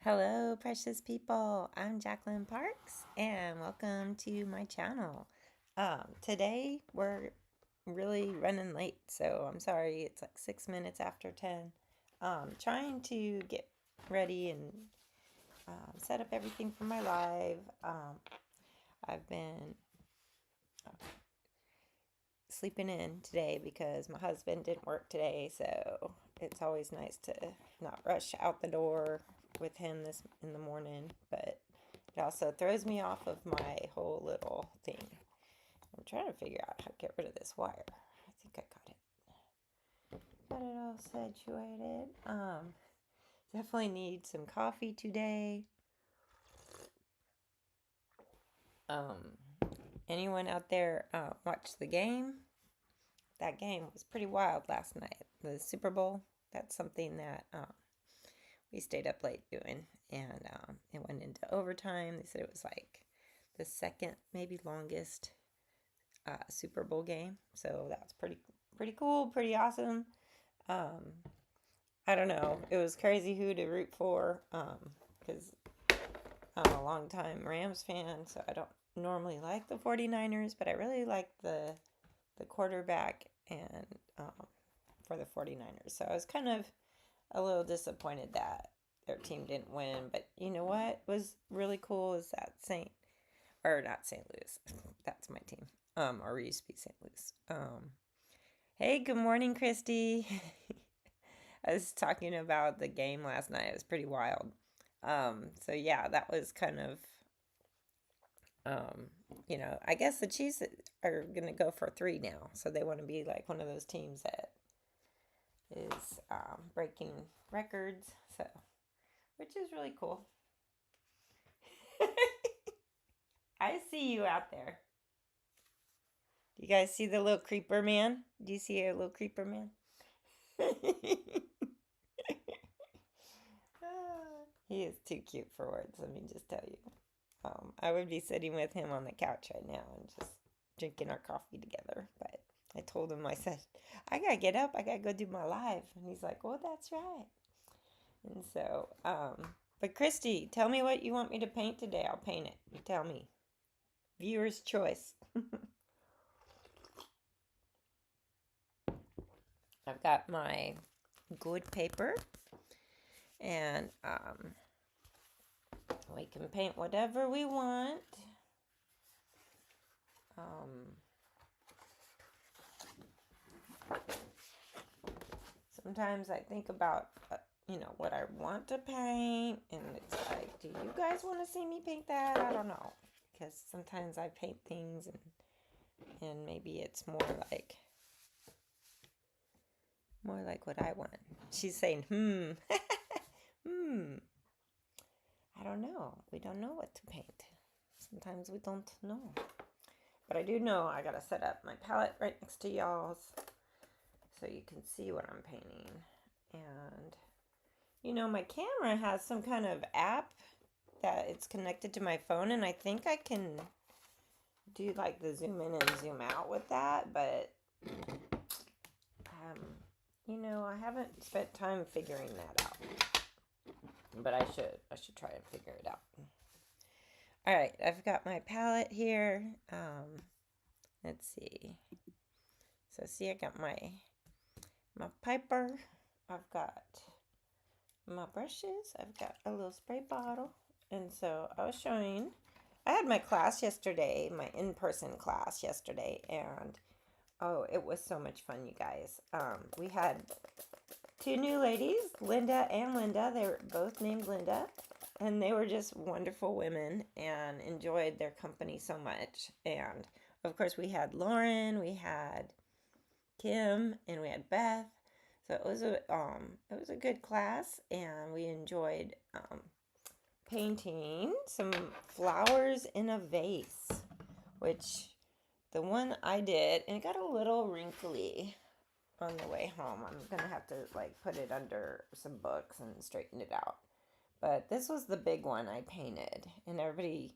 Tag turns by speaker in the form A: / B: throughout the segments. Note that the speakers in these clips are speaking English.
A: Hello, precious people. I'm Jacqueline Parks, and welcome to my channel. Today we're really running late, so I'm sorry. It's like 6 minutes after 10. Trying to get ready and set up everything for my live. I've been sleeping in today because my husband didn't work today, so it's always nice to not rush out the door with him this in the morning, but it also throws me off of my whole little thing. I'm trying to figure out how to get rid of this wire. I think I got it all situated. Definitely need some coffee today. Anyone out there watch the game? That game was pretty wild last night. The Super Bowl. That's something that we stayed up late doing, and it went into overtime. They said it was like the second, maybe longest Super Bowl game. So that's pretty cool, pretty awesome. I don't know. It was crazy who to root for because I'm a longtime Rams fan, so I don't normally like the 49ers, but I really like the quarterback and for the 49ers. So I was kind of a little disappointed that their team didn't win. But you know what was really cool is that not St. Louis. That's my team. Or we used to be St. Louis. Hey, good morning, Christy. I was talking about the game last night. It was pretty wild. So yeah, that was kind of, I guess the Chiefs are going to go for 3 now. So they want to be like one of those teams that is breaking records. So, which is really cool. I see you out there. Do you guys see the little creeper man? Do you see a little creeper man? He is too cute for words, let me just tell you. I would be sitting with him on the couch right now and just drinking our coffee together. But I told him, I said, I gotta get up. I gotta go do my live. And he's like, well, that's right. And so, but Christy, tell me what you want me to paint today. I'll paint it. You tell me. Viewer's choice. I've got my good paper, and we can paint whatever we want. Sometimes I think about, what I want to paint, and it's like, do you guys want to see me paint that? I don't know, because sometimes I paint things, and maybe it's more like what I want. She's saying, I don't know. We don't know what to paint. Sometimes we don't know. But I do know I gotta set up my palette right next to y'all's so you can see what I'm painting. And, my camera has some kind of app that it's connected to my phone, and I think I can do like the zoom in and zoom out with that, but I haven't spent time figuring that out. But I should try and figure it out. All right, I've got my palette here. Let's see. So see, I got my piper. I've got my brushes. I've got a little spray bottle. And so I had my class yesterday, my in-person class yesterday, and oh, it was so much fun, you guys. We had 2 new ladies, Linda and Linda. They were both named Linda, and they were just wonderful women and enjoyed their company so much. And of course, we had Lauren, we had Kim, and we had Beth. So it was a good class, and we enjoyed painting some flowers in a vase, which the one I did, and it got a little wrinkly on the way home. I'm gonna have to put it under some books and straighten it out. But this was the big one I painted, and everybody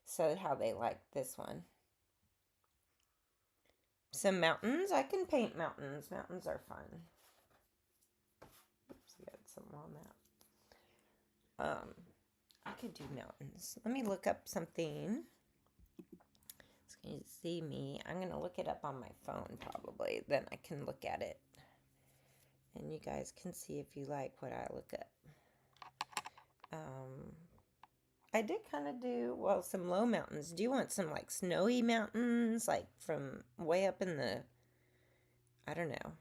A: said how they liked this one. Some mountains. I can paint mountains. Mountains are fun. Oops, I got some on that. could do mountains. Let me look up something. So you see me. I'm going to look it up on my phone probably. Then I can look at it. And you guys can see if you like what I look up. I did kind of do, well, some low mountains. Do you want some like snowy mountains, like from way up in the, I don't know,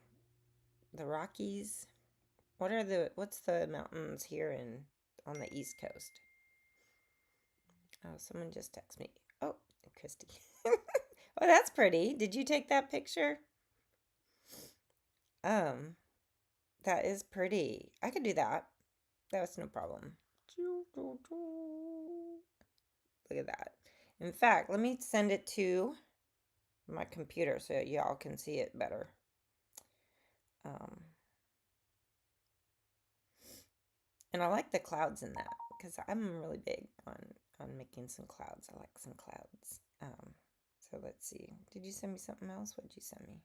A: the Rockies? What's the mountains here on the East Coast? Oh, someone just texted me. Oh, Christy. Oh, that's pretty. Did you take that picture? That is pretty. I could do that. That's no problem. Look at that. In fact, let me send it to my computer so y'all can see it better. And I like the clouds in that because I'm really big on making some clouds. I like some clouds. So let's see. Did you send me something else? What did you send me?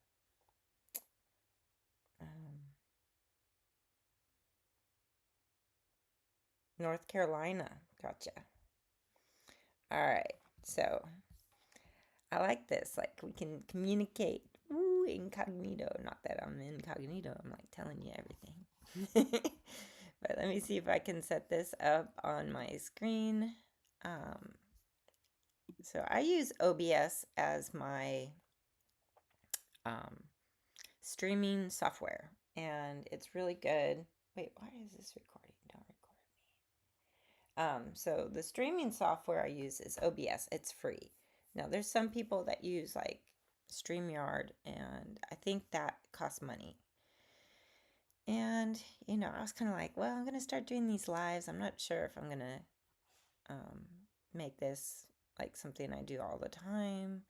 A: North Carolina. Gotcha. All right. So I like this. Like we can communicate. Ooh, incognito. Not that I'm incognito. I'm like telling you everything. But let me see if I can set this up on my screen. So I use OBS as my streaming software, and it's really good. Wait, why is this recording? Don't record me. So the streaming software I use is OBS. It's free. Now there's some people that use like StreamYard, and I think that costs money. And I was kind of like, well, I'm gonna start doing these lives. I'm not sure if I'm gonna make this like something I do all the time.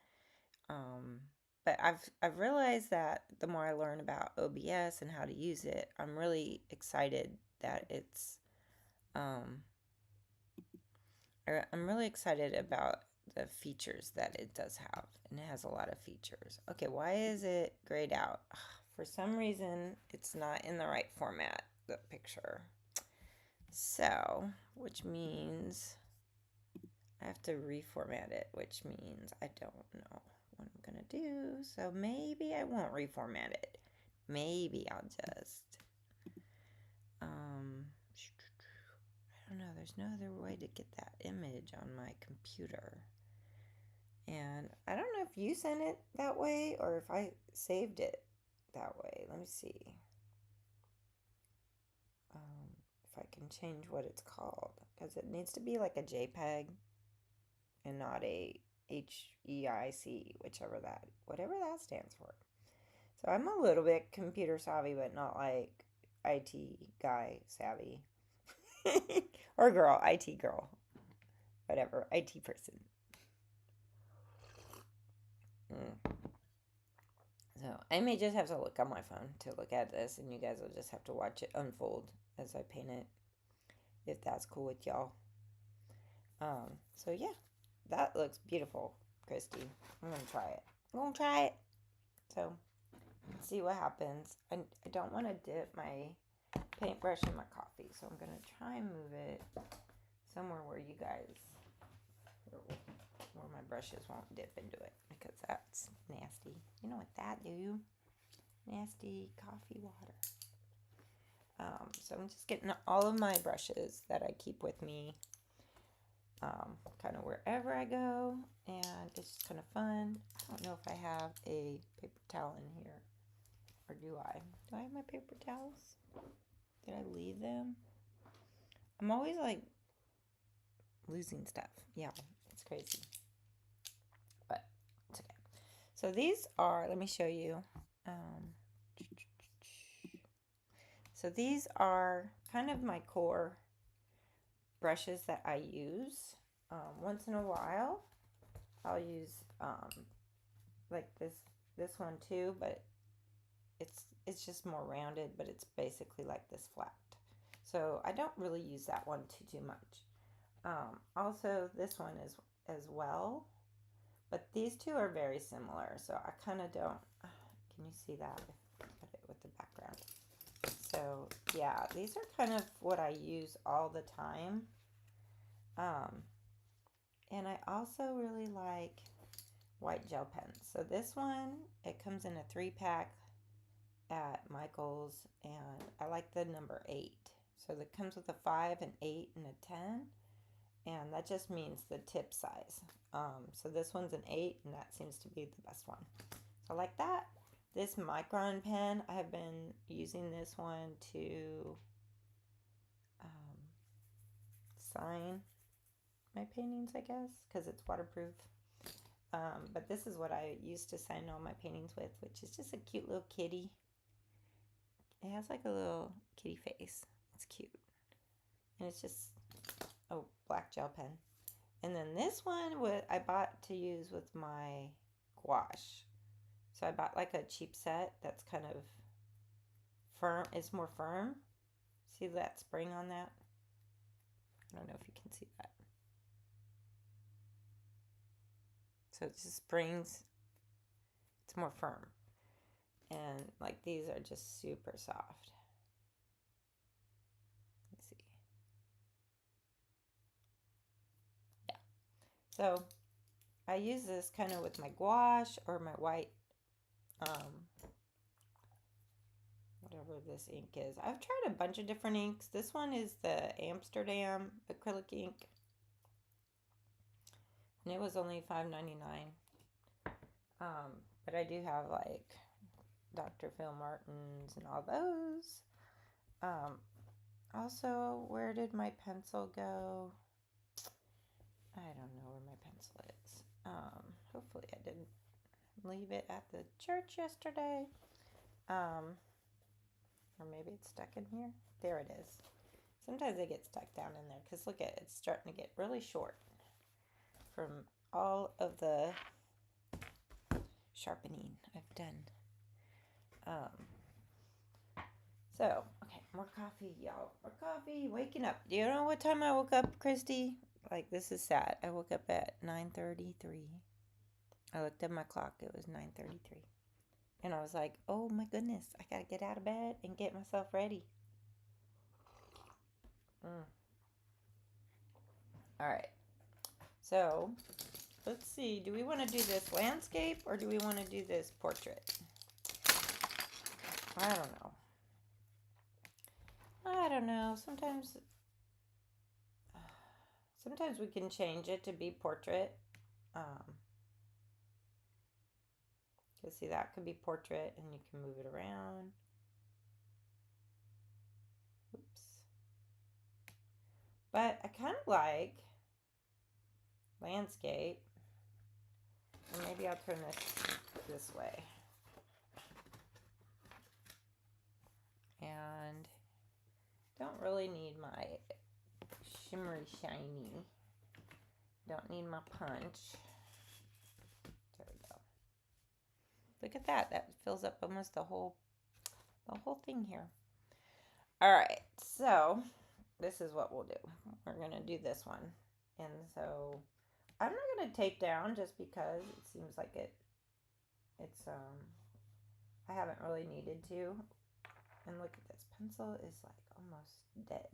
A: But I've realized that the more I learn about OBS and how to use it, I'm really excited that I'm really excited about the features that it does have, and it has a lot of features. Okay, why is it grayed out? For some reason, it's not in the right format, the picture. So, which means I have to reformat it, which means I don't know what I'm going to do. So maybe I won't reformat it. Maybe I'll just, I don't know. There's no other way to get that image on my computer. And I don't know if you sent it that way or if I saved it that way. Let me see. If I can change what it's called. Because it needs to be like a JPEG and not a HEIC, whatever that stands for. So I'm a little bit computer savvy, but not like IT guy savvy. Or girl, IT girl. Whatever, IT person. So I may just have to look on my phone to look at this, and you guys will just have to watch it unfold as I paint it, if that's cool with y'all. So yeah, that looks beautiful, Christy. I'm gonna try it. So let's see what happens. I don't want to dip my paintbrush in my coffee, so I'm gonna try and move it somewhere where you guys, where my brushes won't dip into it, because that's nasty. You know what that do? Nasty coffee water. So I'm just getting all of my brushes that I keep with me, kind of wherever I go, and it's just kind of fun. I don't know if I have a paper towel in here, or do I? Do I have my paper towels? Did I leave them? I'm always like losing stuff. Yeah, it's crazy. But it's okay. So these are, let me show you. So these are kind of my core brushes that I use. Once in a while, I'll use like this one too, but it's just more rounded, but it's basically like this flat. So I don't really use that one too much. Also, this one is as well, but these two are very similar. So I kind of don't. Can you see that? Put it with the background. So yeah, these are kind of what I use all the time. And I also really like white gel pens. So this one, it comes in a 3-pack at Michael's, and I like the number 8. So it comes with a 5, an 8, and a 10, and that just means the tip size. So this one's an 8, and that seems to be the best one. So I like that. This Micron pen, I have been using this one to sign my paintings, I guess, because it's waterproof. But this is what I used to sign all my paintings with, which is just a cute little kitty. It has like a little kitty face. It's cute. And it's just a black gel pen. And then this one I bought to use with my gouache. So I bought like a cheap set that's kind of firm. It's more firm. See that spring on that? I don't know if you can see that. So it just springs. It's more firm. And like these are just super soft. Let's see. Yeah. So I use this kind of with my gouache or my white, whatever this ink is. I've tried a bunch of different inks. This one is the Amsterdam acrylic ink. And it was only $5.99. But I do have like Dr. Phil Martin's and all those. Also, where did my pencil go? I don't know where my pencil is. Hopefully I didn't leave it at the church yesterday. Or maybe it's stuck in here. There it is. Sometimes they get stuck down in there because look at it, it's starting to get really short from all of the sharpening I've done. So, okay, more coffee, y'all. More coffee. Waking up. Do you know what time I woke up, Christy? Like, this is sad. I woke up at 9:33. I looked at my clock. It was 9:33. And I was like, oh my goodness, I got to get out of bed and get myself ready. All right. So, let's see. Do we want to do this landscape or do we want to do this portrait? I don't know. Sometimes we can change it to be portrait. Because see, that could be portrait and you can move it around. Oops. But I kind of like landscape. And maybe I'll turn this way. And don't really need my shimmery shiny. Don't need my punch. There we go. Look at that. That fills up almost the whole thing here. All right. So this is what we'll do. We're going to do this one. And so I'm not going to tape down just because it seems like it's I haven't really needed to. And look at this. Pencil is like almost dead.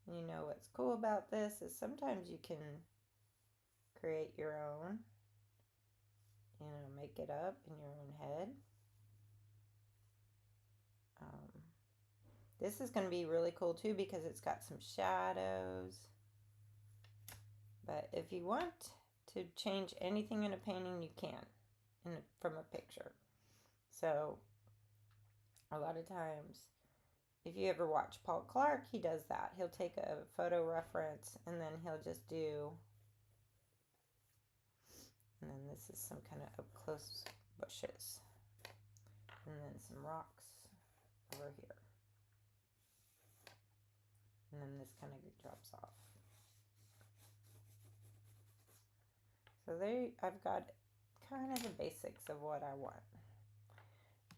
A: You know what's cool about this is sometimes you can create your own, make it up in your own head. This is going to be really cool too because it's got some shadows. But if you want to change anything in a painting, you can from a picture. So a lot of times, if you ever watch Paul Clark, he does that. He'll take a photo reference and then he'll just do, and then this is some kind of up close bushes. And then some rocks over here. And then this kind of drops off. So I've got kind of the basics of what I want.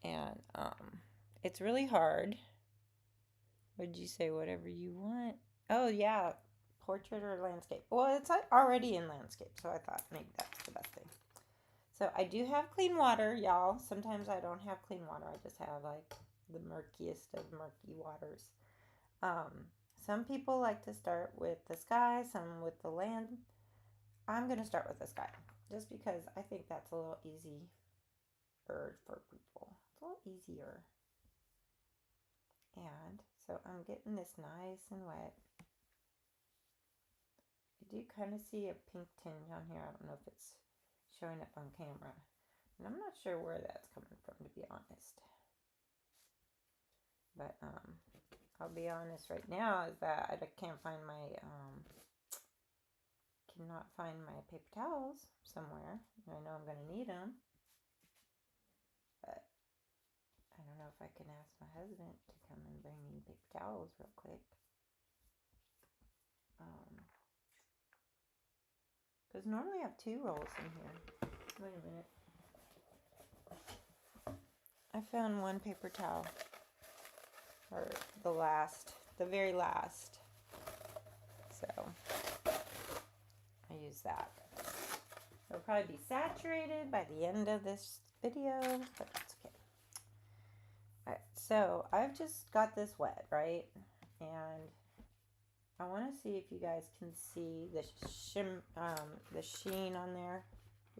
A: And it's really hard. Would you say whatever you want? Oh yeah, portrait or landscape. Well, it's already in landscape, so I thought maybe that's the best thing. So I do have clean water, y'all. Sometimes I don't have clean water. I just have like the murkiest of murky waters. Some people like to start with the sky, some with the land. I'm going to start with the sky just because I think that's a little easier for people. It's a little easier. And so I'm getting this nice and wet. I do kind of see a pink tinge on here. I don't know if it's showing up on camera. And I'm not sure where that's coming from, to be honest. But I'll be honest right now is that I can't find my cannot find my paper towels somewhere. I know I'm gonna need them, but I don't know if I can ask my husband to come and bring me paper towels real quick. Because normally I have 2 rolls in here. Wait a minute. I found 1 paper towel. Or the very last. So I use that. It'll probably be saturated by the end of this video, but that's okay. Alright, so I've just got this wet, right? And I want to see if you guys can see the sheen on there.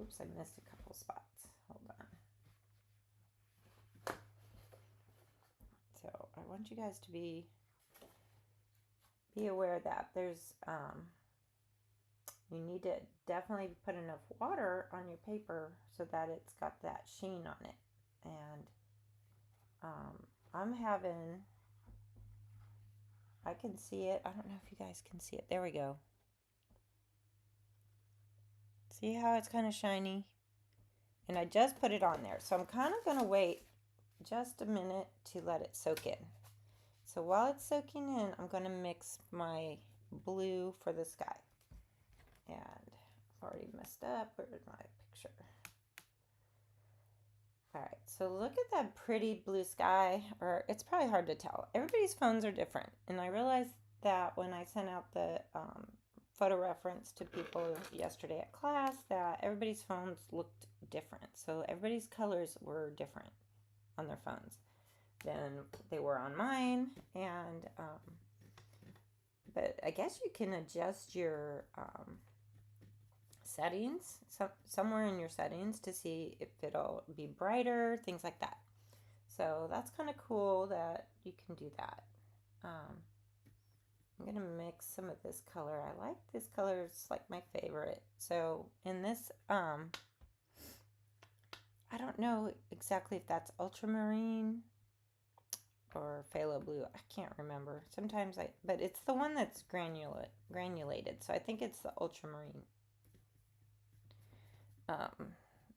A: Oops, I missed a couple spots. Hold on. So I want you guys to be aware that there's you need to definitely put enough water on your paper so that it's got that sheen on it. And I'm having, I can see it. I don't know if you guys can see it. There we go. See how it's kind of shiny? And I just put it on there. So I'm kind of going to wait just a minute to let it soak in. So while it's soaking in, I'm going to mix my blue for the sky. And I've already messed up. Where's my picture? All right, so look at that pretty blue sky, or it's probably hard to tell. Everybody's phones are different. And I realized that when I sent out the photo reference to people yesterday at class, that everybody's phones looked different. So everybody's colors were different on their phones than they were on mine. And but I guess you can adjust your settings somewhere in your settings to see if it'll be brighter, things like that. So that's kind of cool that you can do that. I'm gonna mix some of this color. I like this color, it's like my favorite. So in this I don't know exactly if that's ultramarine or phthalo blue. I can't remember. Sometimes but it's the one that's granulated. So I think it's the ultramarine.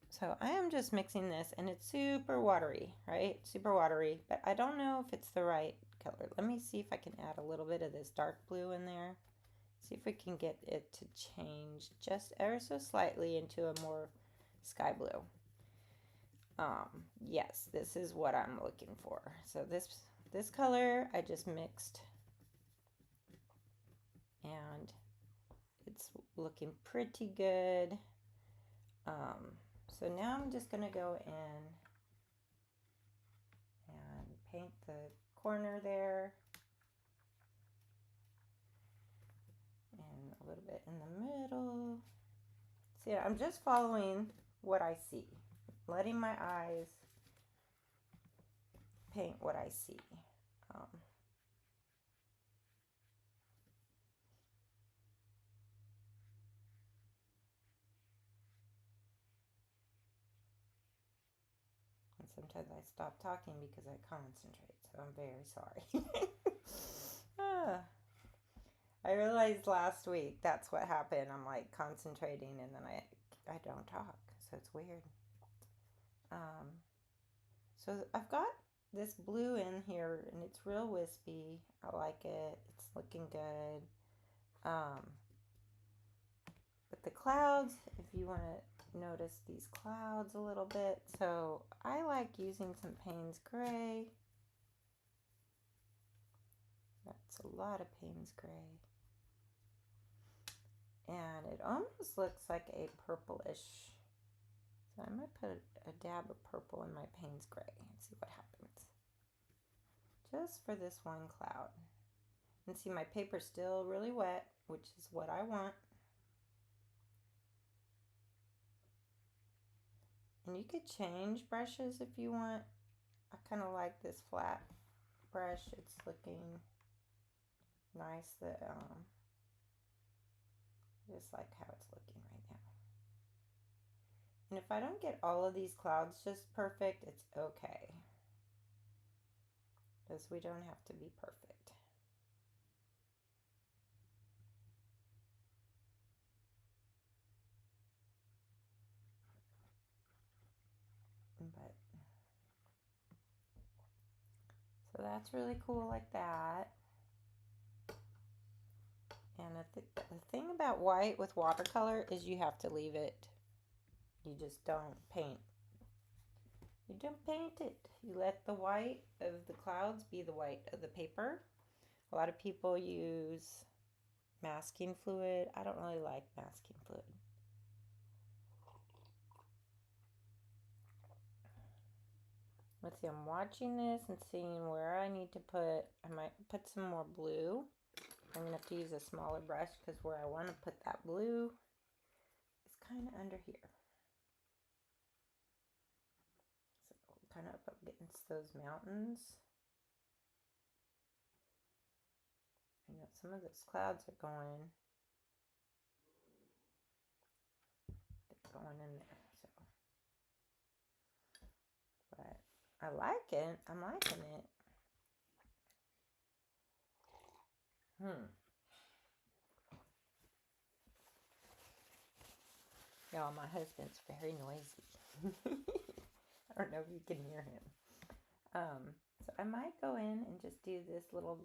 A: So I am just mixing this, and it's super watery, right? Super watery, but I don't know if it's the right color. Let me see if I can add a little bit of this dark blue in there. See if we can get it to change just ever so slightly into a more sky blue. Yes, this is what I'm looking for. So this color I just mixed, and it's looking pretty good. So now I'm just gonna go in and paint the corner there and a little bit in the middle. See, I'm just following what I see, letting my eyes paint what I see. And sometimes I stop talking because I concentrate, so I'm very sorry. I realized last week that's what happened. I'm like concentrating and then I don't talk, so it's weird. So I've got this blue in here and it's real wispy. I like it. It's looking good. But the clouds, if you want to notice these clouds a little bit, so I like using some Payne's Gray. That's a lot of Payne's Gray. And it almost looks like a purplish. So I might put a dab of purple in my Payne's Gray and see what happens. Just for this one cloud. And see, my paper's still really wet, which is what I want. And you could change brushes if you want. I kind of like this flat brush. It's looking nice. Just like how it's looking right now. And if I don't get all of these clouds just perfect, it's okay. Because we don't have to be perfect. But so that's really cool like that. And the thing about white with watercolor is you have to leave it. You just don't paint. You don't paint it. You let the white of the clouds be the white of the paper. A lot of people use masking fluid. I don't really like masking fluid. Let's see, I'm watching this and seeing where I need to put, I might put some more blue. I'm going to have to use a smaller brush because where I want to put that blue is kind of under here. So kind of up against those mountains. I know some of those clouds are going in there. So, but I like it. I'm liking it. Y'all, my husband's very noisy. I don't know if you can hear him. So I might go in and just do this little,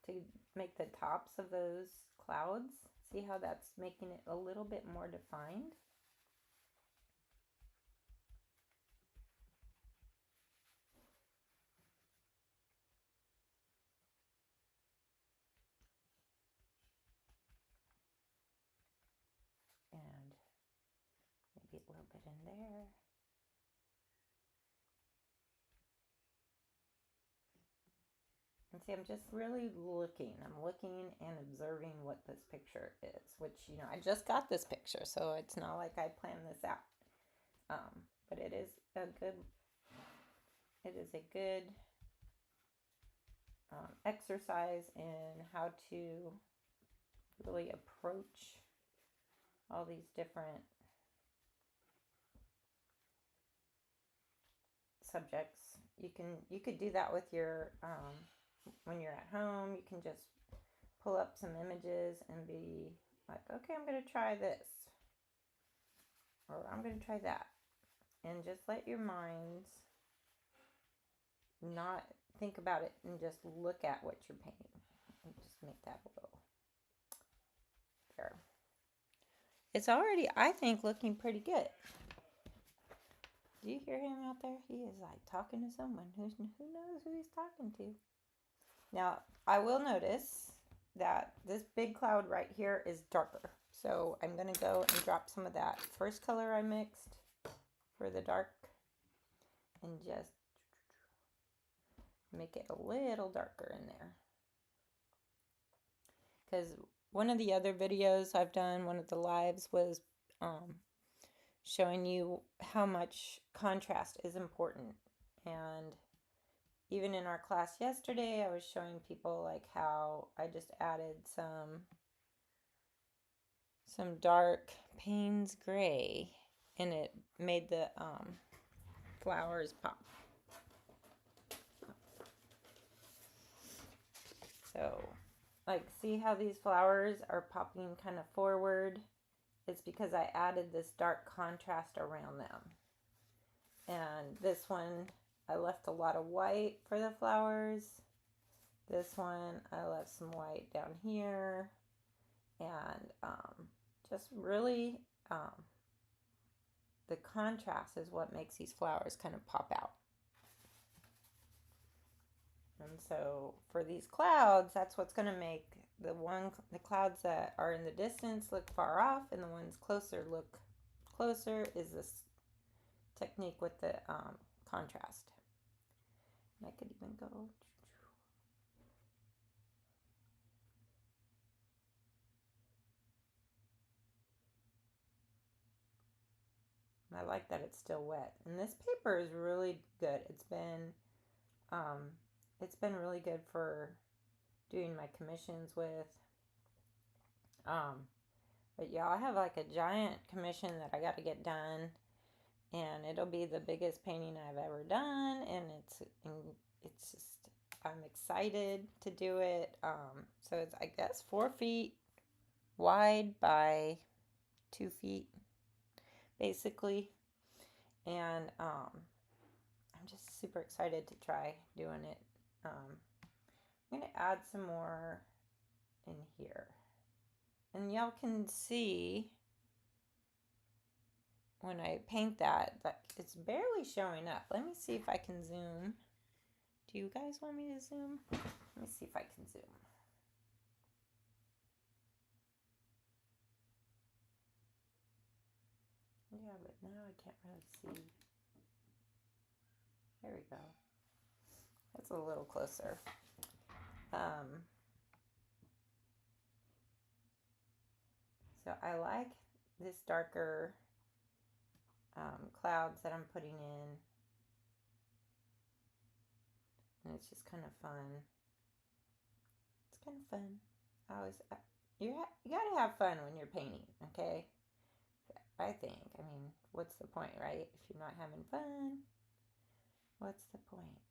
A: to make the tops of those clouds. See how that's making it a little bit more defined? And maybe a little bit in there. And see, I'm just really looking. I'm looking and observing what this picture is, which, you know, I just got this picture, so it's not like I planned this out. But it is a good exercise in how to really approach all these different subjects. You could do that with your when you're at home. You can just pull up some images and be like, okay, I'm going to try this, or I'm going to try that, and just let your minds not think about it and just look at what you're painting and just make that a little there. It's already, I think, looking pretty good. Do you hear him out there? He is like talking to someone. Who knows who he's talking to? Now, I will notice that this big cloud right here is darker. So I'm going to go and drop some of that first color I mixed for the dark and just make it a little darker in there. Because one of the other videos I've done, one of the lives, was showing you how much contrast is important. And even in our class yesterday, I was showing people like how I just added some dark Payne's Gray, and it made the flowers pop. So, like, see how these flowers are popping kind of forward? It's because I added this dark contrast around them. And this one, I left a lot of white for the flowers. This one, I left some white down here. And just really, the contrast is what makes these flowers kind of pop out. And so for these clouds, that's what's going to make the clouds that are in the distance look far off, and the ones closer look closer, is this technique with the contrast. And I could even go. And I like that it's still wet. And this paper is really good. It's been really good for doing my commissions with. But yeah, I have like a giant commission that I got to get done, and it'll be the biggest painting I've ever done, and it's just I'm excited to do it. So it's, I guess, 4 feet wide by 2 feet, basically, and I'm just super excited to try doing it. I'm gonna add some more in here, and y'all can see when I paint that it's barely showing up. Let me see if I can zoom. Do you guys want me to zoom? Let me see if I can zoom. Yeah, but now I can't really see. There we go. That's a little closer. So I like this darker clouds that I'm putting in, and it's just kind of fun. It's kind of fun. You gotta have fun when you're painting, okay? I think. I mean, what's the point, right? If you're not having fun, what's the point?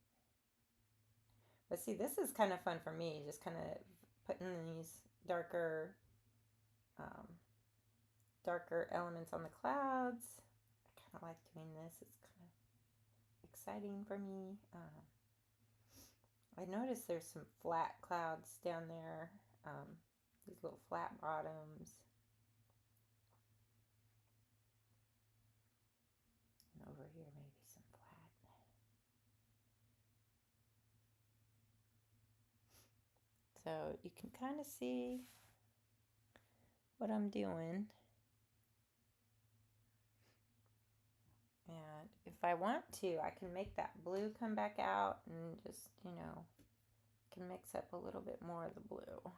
A: But see, this is kind of fun for me, just kind of putting these darker elements on the clouds. I kind of like doing this. It's kind of exciting for me. I noticed there's some flat clouds down there, these little flat bottoms. And over here, maybe some flat. So you can kind of see what I'm doing. And if I want to, I can make that blue come back out and just, can mix up a little bit more of the blue.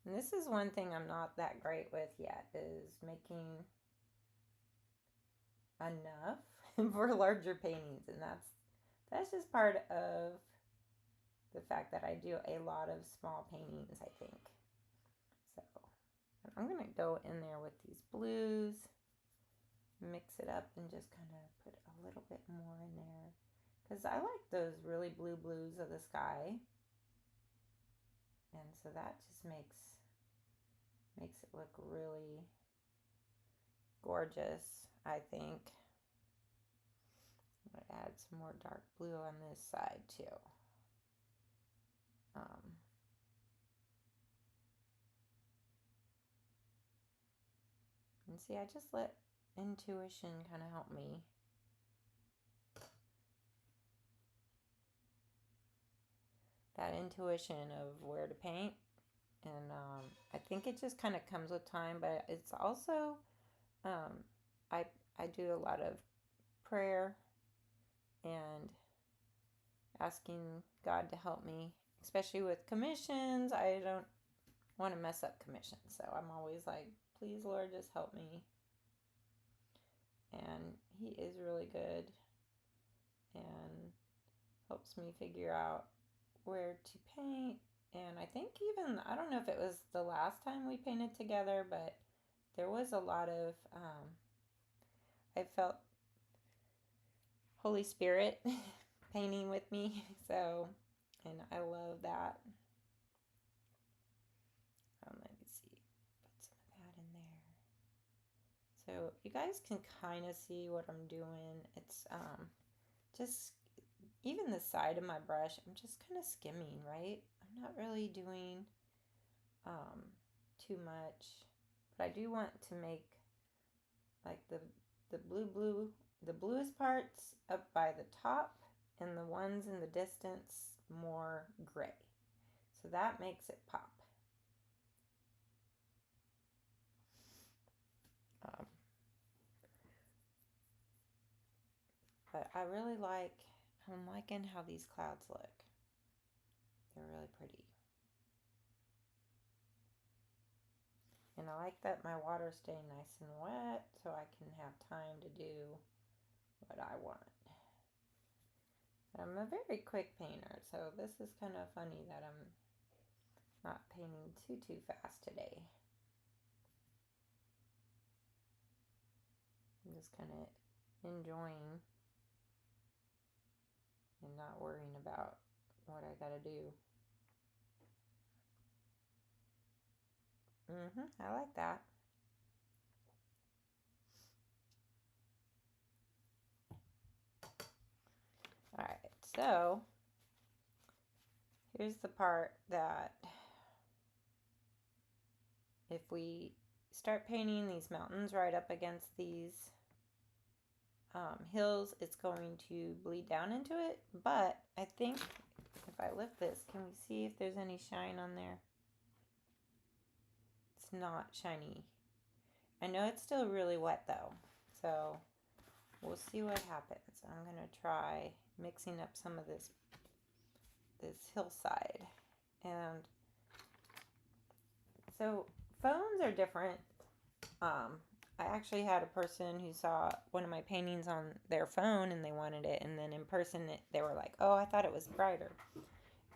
A: And this is one thing I'm not that great with yet, is making enough for larger paintings. And that's just part of the fact that I do a lot of small paintings, I think. So I'm going to go in there with these blues, mix it up, and just kind of put a little bit more in there, because I like those really blue blues of the sky. And so that just makes it look really gorgeous, I think. I'm going to add some more dark blue on this side too. And see, I just let intuition kind of help me. That intuition of where to paint. And I think it just kind of comes with time, but it's also, I do a lot of prayer and asking God to help me, especially with commissions. I don't want to mess up commissions, so I'm always like, please, Lord, just help me. And He is really good and helps me figure out where to paint. And I think even, I don't know if it was the last time we painted together, but there was a lot of, I felt Holy Spirit painting with me. So, and I love that. Let me see, put some of that in there. So you guys can kind of see what I'm doing. It's just, even the side of my brush, I'm just kind of skimming, right? I'm not really doing too much, but I do want to make like the bluest parts up by the top, and the ones in the distance more gray. So that makes it pop. But I'm liking how these clouds look. They're really pretty. And I like that my water's staying nice and wet so I can have time to do what I want. I'm a very quick painter, so this is kind of funny that I'm not painting too fast today. I'm just kind of enjoying and not worrying about what I gotta do. I like that. Alright, so here's the part that if we start painting these mountains right up against these hills, it's going to bleed down into it. But I think if I lift this, can we see if there's any shine on there? It's not shiny. I know it's still really wet though, so we'll see what happens. I'm gonna try mixing up some of this hillside. And so phones are different. I actually had a person who saw one of my paintings on their phone and they wanted it, and then in person they were like, oh, I thought it was brighter.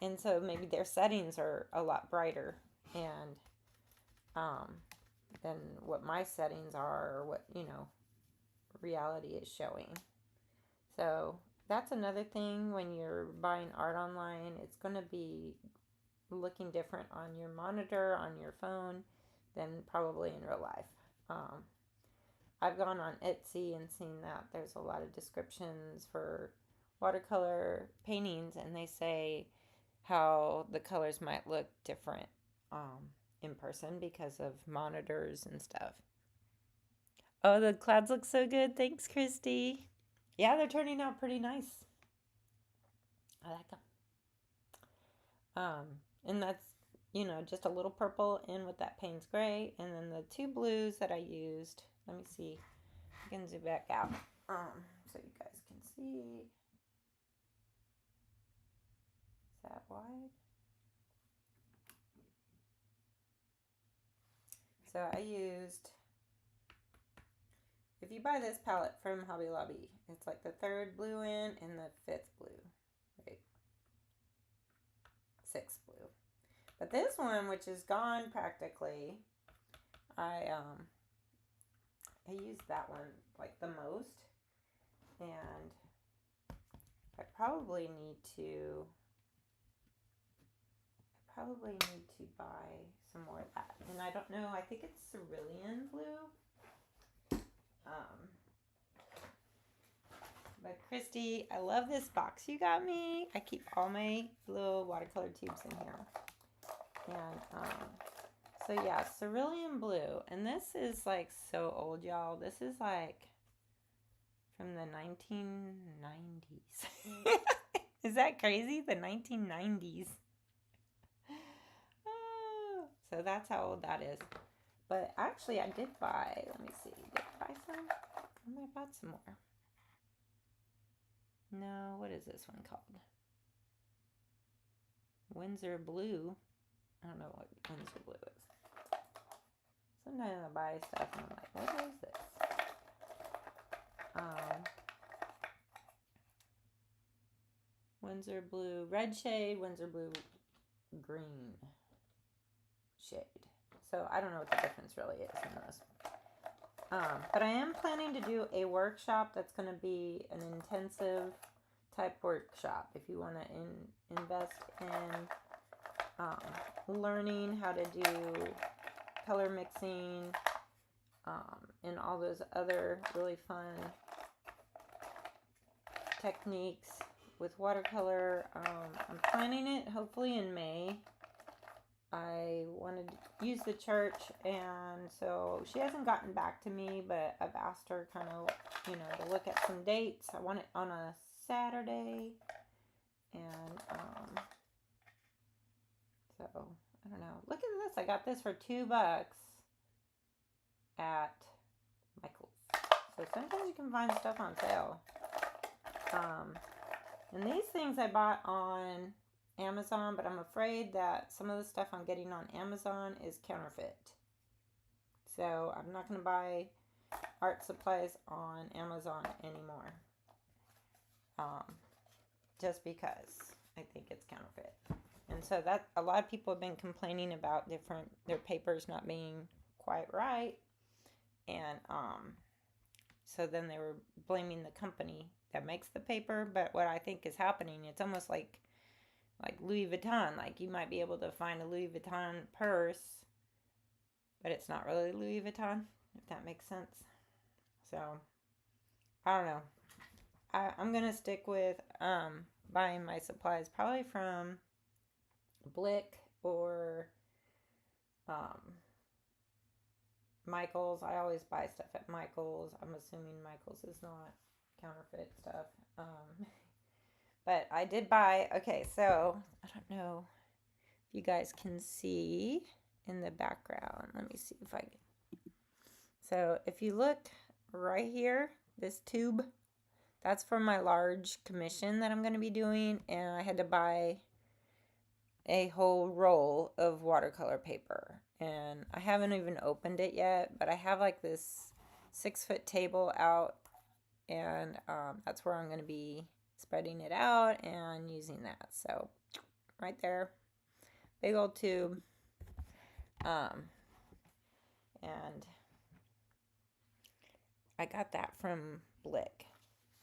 A: And so maybe their settings are a lot brighter and than what my settings are, or what, reality is showing. So that's another thing when you're buying art online. It's going to be looking different on your monitor, on your phone, than probably in real life. I've gone on Etsy and seen that there's a lot of descriptions for watercolor paintings, and they say how the colors might look different in person because of monitors and stuff. Oh, the clouds look so good. Thanks, Christy. Yeah, they're turning out pretty nice. I like them. And that's, just a little purple in with that Payne's Gray. And then the two blues that I used. Let me see. I can zoom back out so you guys can see. Is that wide? So I used, if you buy this palette from Hobby Lobby, it's like the third blue in and the fifth blue. Right? Sixth blue. But this one, which is gone practically, I used that one like the most, and I probably need to buy some more of that. And I don't know, I think it's cerulean blue. But Christy, I love this box you got me. I keep all my little watercolor tubes in here. And so yeah, cerulean blue. And this is like so old, y'all. This is like from the 1990s. Is that crazy? The 1990s. Oh, so that's how old that is. But actually, I did buy, let me see, did I buy some? I might have bought some more. No, what is this one called? Windsor Blue. I don't know what Windsor Blue is. Sometimes I buy stuff and I'm like, what is this? Windsor Blue red shade, Windsor Blue green shade. So I don't know what the difference really is in those. But I am planning to do a workshop that's going to be an intensive type workshop. If you want to invest in learning how to do color mixing and all those other really fun techniques with watercolor, I'm planning it hopefully in May. I wanted to use the church, and so she hasn't gotten back to me, but I've asked her kind of, to look at some dates. I want it on a Saturday, and so I don't know. Look at this. I got this for $2 at Michael's. So sometimes you can find stuff on sale. And these things I bought on Amazon, but I'm afraid that some of the stuff I'm getting on Amazon is counterfeit. So I'm not going to buy art supplies on Amazon anymore. Just because I think it's counterfeit. And so that a lot of people have been complaining about their papers not being quite right. And so then they were blaming the company that makes the paper. But what I think is happening, it's almost like Louis Vuitton. Like you might be able to find a Louis Vuitton purse, but it's not really Louis Vuitton, if that makes sense. So I don't know. I'm gonna stick with buying my supplies probably from Blick or Michael's. I always buy stuff at Michael's. I'm assuming Michael's is not counterfeit stuff. But I did buy, okay, so I don't know if you guys can see in the background. Let me see if I can. So if you look right here, this tube, that's for my large commission that I'm going to be doing. And I had to buy a whole roll of watercolor paper. And I haven't even opened it yet, but I have like this 6-foot table out. And that's where I'm going to be spreading it out and using that. So right there, big old tube. And I got that from Blick.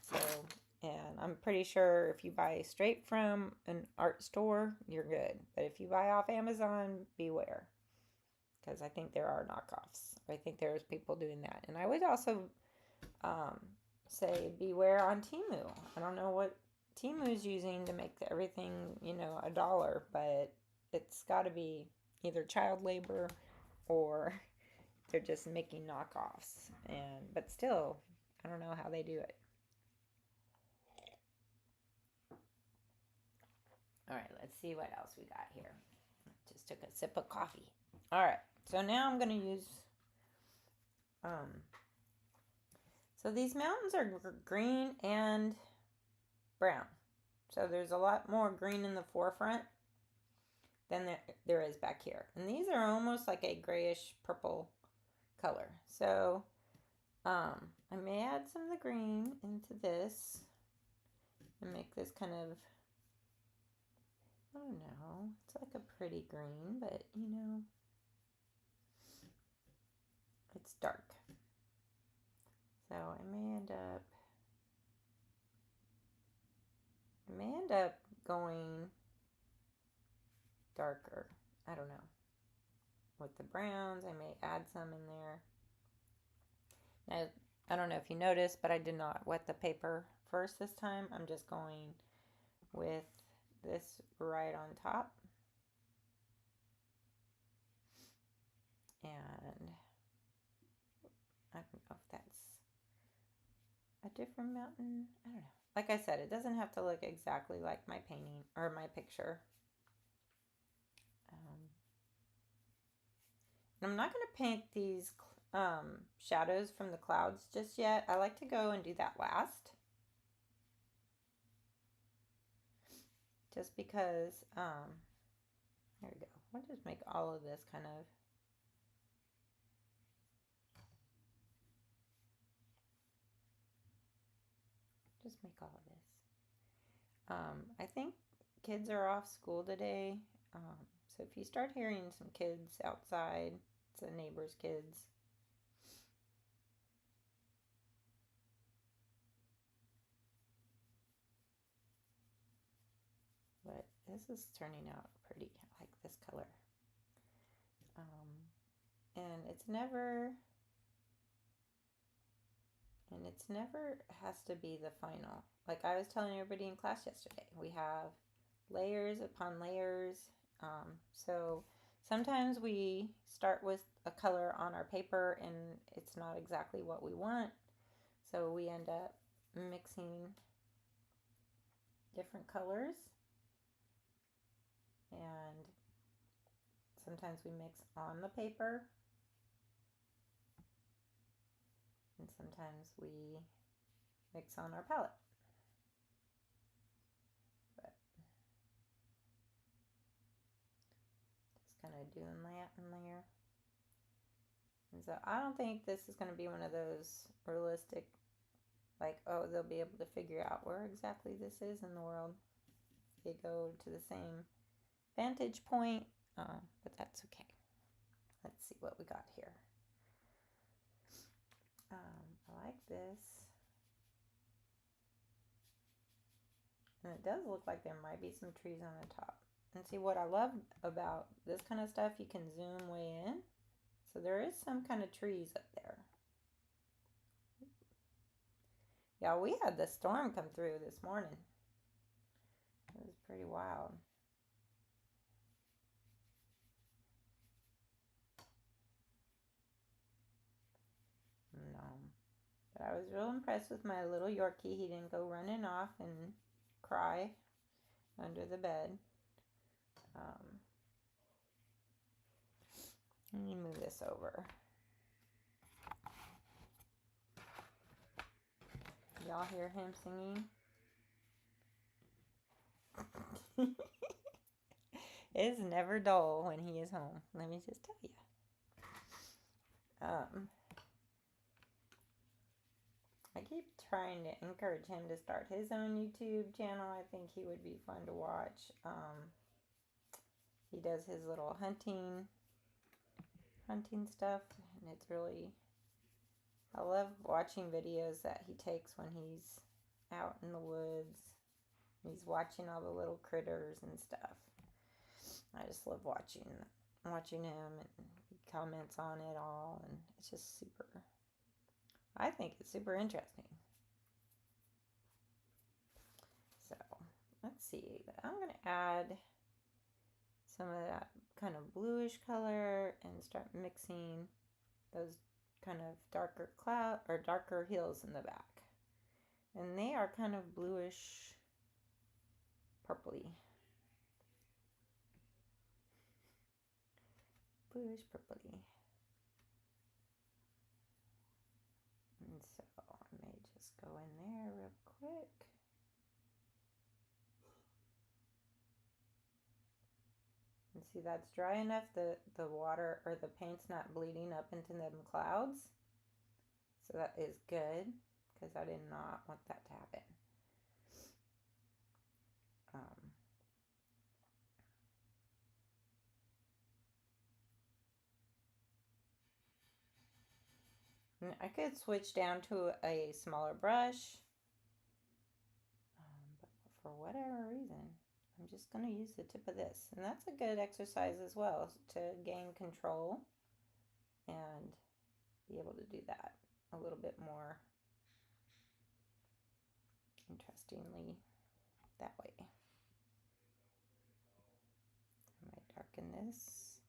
A: So, and I'm pretty sure if you buy straight from an art store, you're good. But if you buy off Amazon, beware. Because I think there are knockoffs. I think there's people doing that. And I would also say beware on Temu. I don't know what Temu is using to make everything, $1, but it's got to be either child labor or they're just making knockoffs. But still, I don't know how they do it. All right, let's see what else we got here. Just took a sip of coffee. All right, so now I'm going to use, so these mountains are green and brown. So there's a lot more green in the forefront than there is back here. And these are almost like a grayish purple color. So I may add some of the green into this and make this kind of, I don't know, it's like a pretty green, but it's dark. So I may end up going darker. I don't know. With the browns, I may add some in there. Now, I don't know if you noticed, but I did not wet the paper first this time. I'm just going with this right on top. And I don't know if that's a different mountain. I don't know. Like I said, it doesn't have to look exactly like my painting or my picture. And I'm not going to paint these shadows from the clouds just yet. I like to go and do that last. Just because, there we go. We'll just make all of this kind of, just make all of this. I think kids are off school today. So if you start hearing some kids outside, it's the neighbor's kids. But this is turning out pretty. I like this color. And it's never has to be the final. Like I was telling everybody in class yesterday, we have layers upon layers. So sometimes we start with a color on our paper and it's not exactly what we want. So we end up mixing different colors. And sometimes we mix on the paper. And sometimes we mix on our palette. kind of doing that in there. And so I don't think this is going to be one of those realistic, like, oh, they'll be able to figure out where exactly this is in the world. They go to the same vantage point, but that's okay. Let's see what we got here. I like this. And it does look like there might be some trees on the top. And see, what I love about this kind of stuff, you can zoom way in. So there is some kind of trees up there. Yeah, we had the storm come through this morning. It was pretty wild. No. But I was real impressed with my little Yorkie. He didn't go running off and cry under the bed. Let me move this over. Y'all hear him singing? It's never dull when he is home. Let me just tell you. I keep trying to encourage him to start his own YouTube channel. I think he would be fun to watch. He does his little hunting stuff, and it's really, I love watching videos that he takes when he's out in the woods. He's watching all the little critters and stuff. I just love watching him, and he comments on it all, and it's just super, I think it's super interesting. So let's see, I'm going to add some of that kind of bluish color and start mixing those kind of darker cloud or darker hills in the back. And they are kind of bluish purpley. Bluish purpley. And so I may just go in there real quick. And see, that's dry enough that the water or the paint's not bleeding up into them clouds. So that is good, because I did not want that to happen. I could switch down to a smaller brush, but for whatever reason, I'm just going to use the tip of this. And that's a good exercise as well, to gain control and be able to do that a little bit more interestingly that way. I might darken this.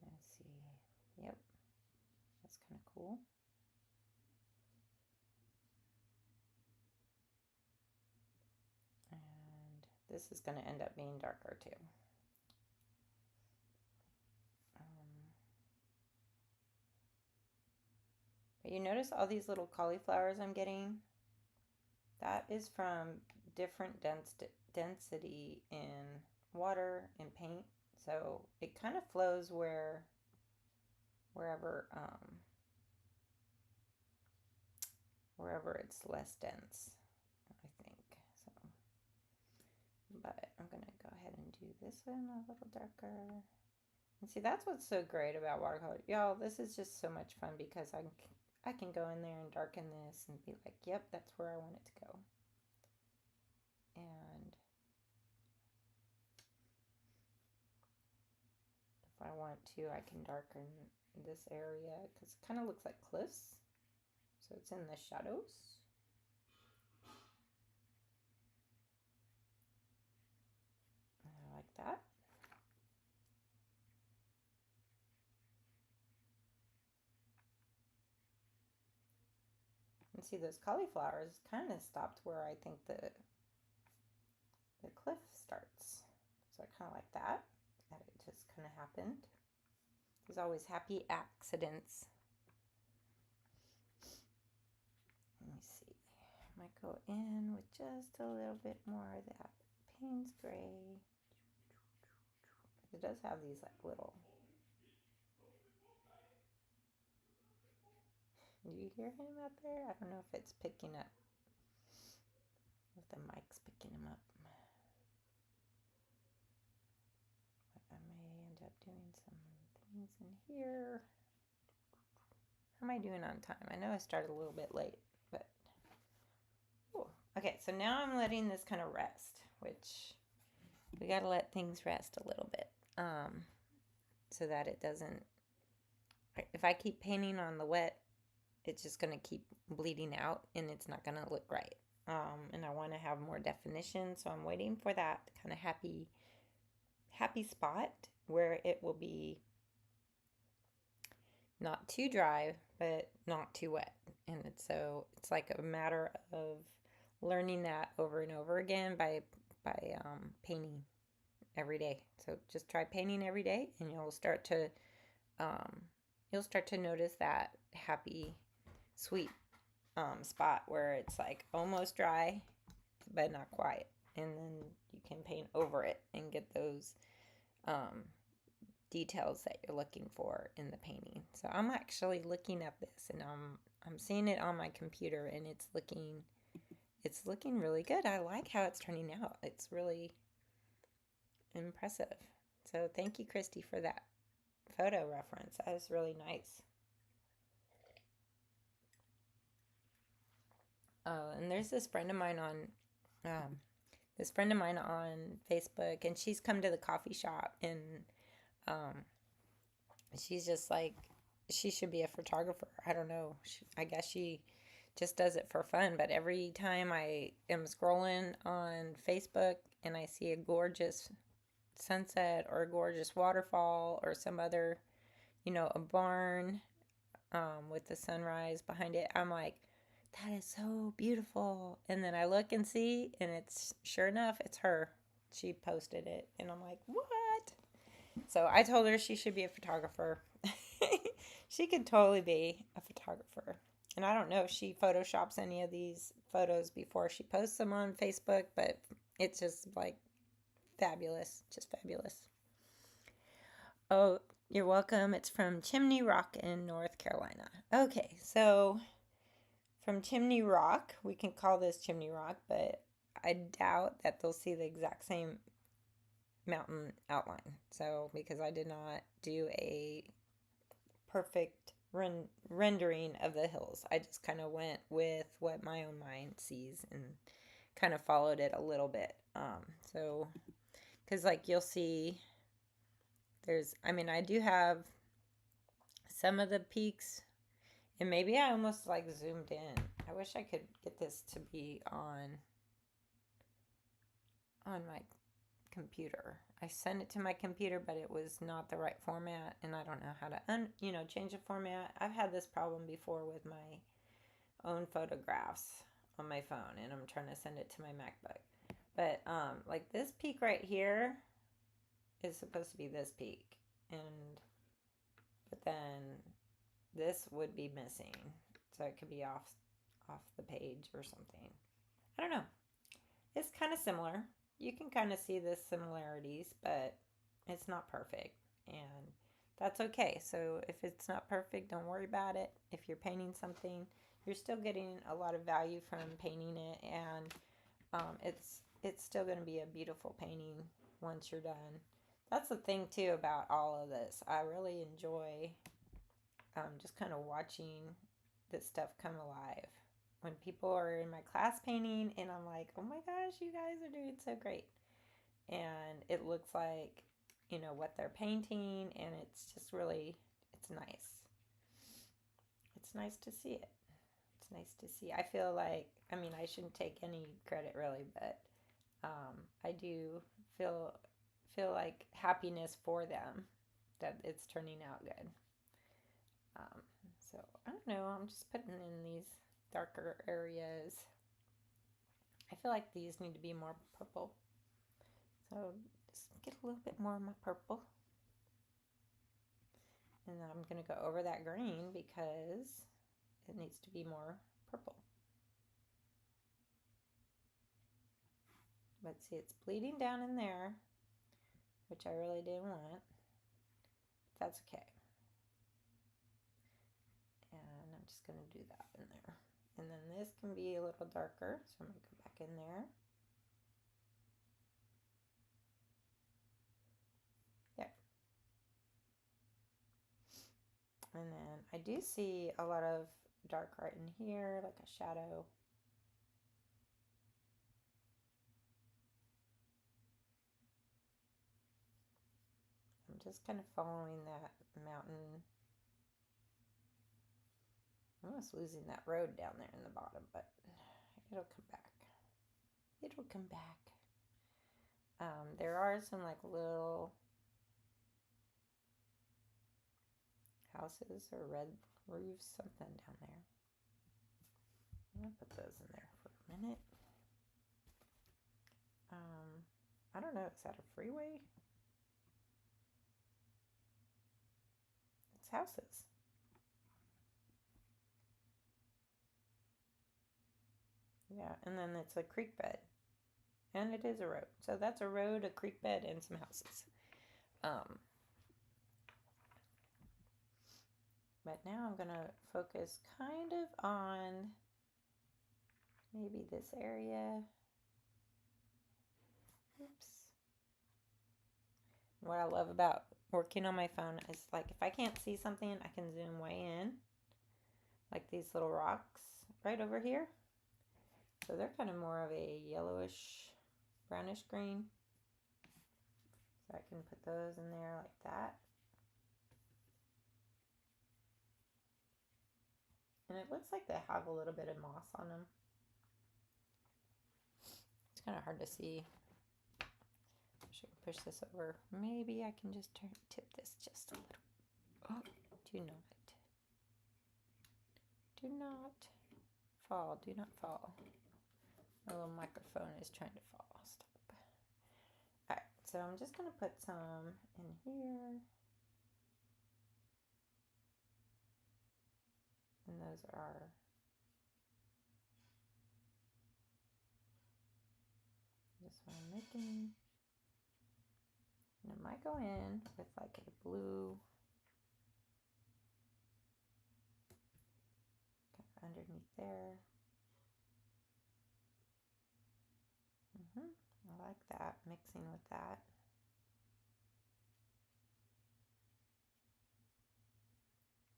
A: Let's see. Yep, that's kind of cool. And this is going to end up being darker too. But you notice all these little cauliflowers I'm getting? That is from different density in water and paint. So it kind of flows wherever it's less dense, I think. So, but I'm gonna go ahead and do this one a little darker. And see, that's what's so great about watercolor, y'all. This is just so much fun because I can go in there and darken this and be like, yep, that's where I want it to go. And if I want to, I can darken this area because it kind of looks like cliffs. So it's in the shadows. I like that. And see, those cauliflowers kind of stopped where I think the cliff starts. So I kind of like that it just kind of happened. There's always happy accidents. Let me see. I might go in with just a little bit more of that Payne's Gray. It does have these like little. Do you hear him out there? I don't know if it's picking up. If the mic's picking him up. I may end up doing some things in here. How am I doing on time? I know I started a little bit late, but ooh. Okay, so now I'm letting this kind of rest, which we got to let things rest a little bit, so that it doesn't. If I keep painting on the wet, it's just going to keep bleeding out, and it's not going to look right. And I want to have more definition, so I'm waiting for that kind of happy spot where it will be not too dry, but not too wet. And it's like a matter of learning that over and over again by painting every day. So just try painting every day, and you'll start to notice that happy, sweet spot where it's like almost dry, but not quite. And then you can paint over it and get those details that you're looking for in the painting. So I'm actually looking at this, and I'm seeing it on my computer, and it's looking really good. I like how it's turning out. It's really impressive. So thank you, Christy, for that photo reference. That was really nice. Oh, and there's this friend of mine on Facebook, and she's come to the coffee shop, and she's just like, she should be a photographer. I don't know. I guess she just does it for fun. But every time I am scrolling on Facebook and I see a gorgeous sunset or a gorgeous waterfall or some other, a barn with the sunrise behind it, I'm like, that is so beautiful. And then I look and see, and it's sure enough, it's her. She posted it, and I'm like, what? So I told her she should be a photographer. She could totally be a photographer. And I don't know if she photoshops any of these photos before she posts them on Facebook, but it's just like fabulous. Just fabulous. Oh, you're welcome. It's from Chimney Rock in North Carolina. Okay, so from Chimney Rock, we can call this Chimney Rock, but I doubt that they'll see the exact same mountain outline. So because I did not do a perfect rendering of the hills, I just kind of went with what my own mind sees and kind of followed it a little bit. So because like you'll see, I do have some of the peaks, and maybe I almost like zoomed in. I wish I could get this to be on my computer. I sent it to my computer, but it was not the right format, and I don't know how to change the format. I've had this problem before with my own photographs on my phone, and I'm trying to send it to my MacBook. But like this peak right here is supposed to be this peak, but then this would be missing, so it could be off the page or something. I don't know. It's kind of similar. You can kind of see the similarities, but it's not perfect, and that's okay. So if it's not perfect, don't worry about it. If you're painting something, you're still getting a lot of value from painting it, and it's still going to be a beautiful painting once you're done. That's the thing too about all of this. I really enjoy just kind of watching this stuff come alive. When people are in my class painting, and I'm like, oh my gosh, you guys are doing so great. And it looks like, what they're painting, and it's just really, it's nice. It's nice to see it. It's nice to see. I feel like, I shouldn't take any credit really, but I do feel like happiness for them that it's turning out good. So I don't know. I'm just putting in these darker areas. I feel like these need to be more purple. So just get a little bit more of my purple. And then I'm going to go over that green because it needs to be more purple. But see, it's bleeding down in there. which I really didn't want. But that's okay. And I'm just going to do that in there. And then this can be a little darker, so I'm going to go back in there. There. And then I do see a lot of dark right in here, like a shadow. I'm just kind of following that mountain. I'm almost losing that road down there in the bottom, but it'll come back. It'll come back. There are some like little houses or red roofs, something down there. I'm gonna put those in there for a minute. I don't know, is that a freeway? It's houses. Yeah, and then it's a creek bed. And it is a road. So that's a road, a creek bed, and some houses. But now I'm going to focus kind of on maybe this area. Oops. What I love about working on my phone is like if I can't see something, I can zoom way in. Like these little rocks right over here. So they're kind of more of a yellowish, brownish green. So I can put those in there like that. And it looks like they have a little bit of moss on them. It's kind of hard to see. I should push this over. Maybe I can just tip this just a little. Oh, do not fall. Do not fall. My little microphone is trying to fall. Stop. All right, so I'm just going to put some in here. And those are just what I'm making. And I might go in with like a blue underneath there. I like that, mixing with that.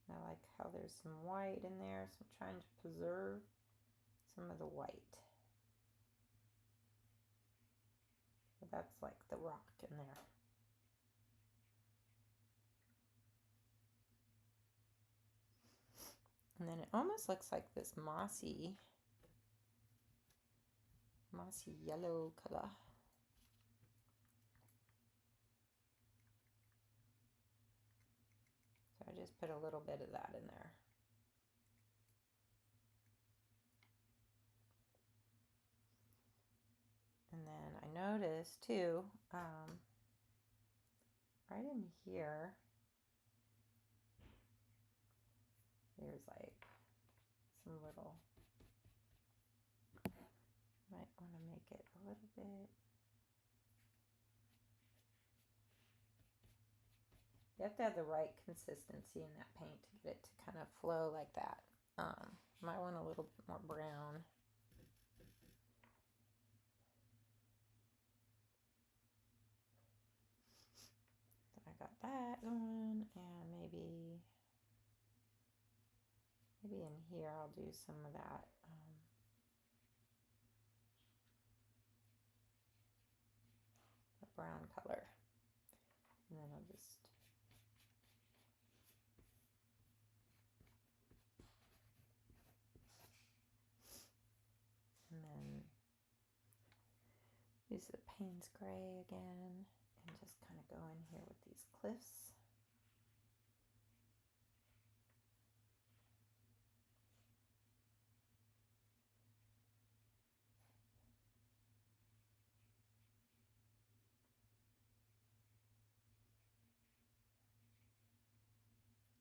A: I like how there's some white in there, so I'm trying to preserve some of the white. So that's like the rock in there. And then it almost looks like this mossy yellow color. So I just put a little bit of that in there. And then I noticed too, right in here, there's like some little, might want to make it a little bit. You have to have the right consistency in that paint to get it to kind of flow like that. Might want a little bit more brown. So I got that going, and maybe in here I'll do some of that. The brown color. And then I'll just and then use the Payne's Gray again and just kind of go in here with these cliffs.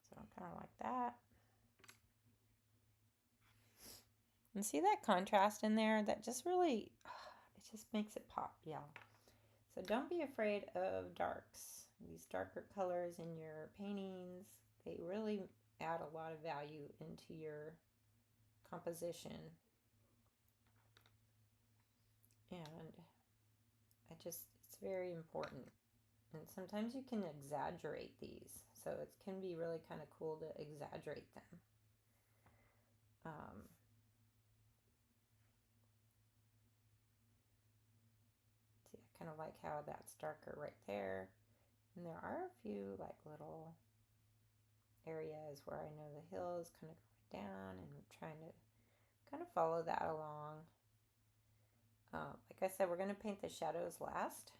A: So kind of like that. And see that contrast in there? That just really, it just makes it pop, yeah. So don't be afraid of darks. These darker colors in your paintings, they really add a lot of value into your composition. And it's very important. And sometimes you can exaggerate these. So it can be really kind of cool to exaggerate them. See, I kind of like how that's darker right there. And there are a few like little areas where I know the hill is kind of going down, and I'm trying to kind of follow that along. Like I said, we're going to paint the shadows last.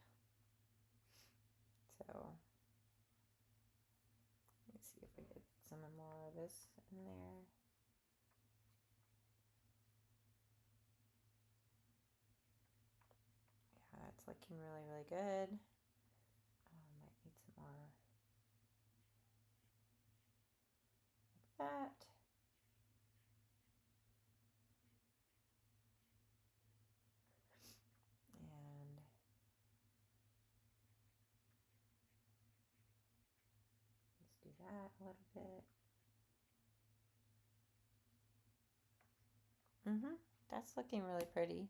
A: So let me see if I get some more of this in there. Yeah, that's looking really, really good. Might need some more like that. And let's do that a little bit. That's looking really pretty.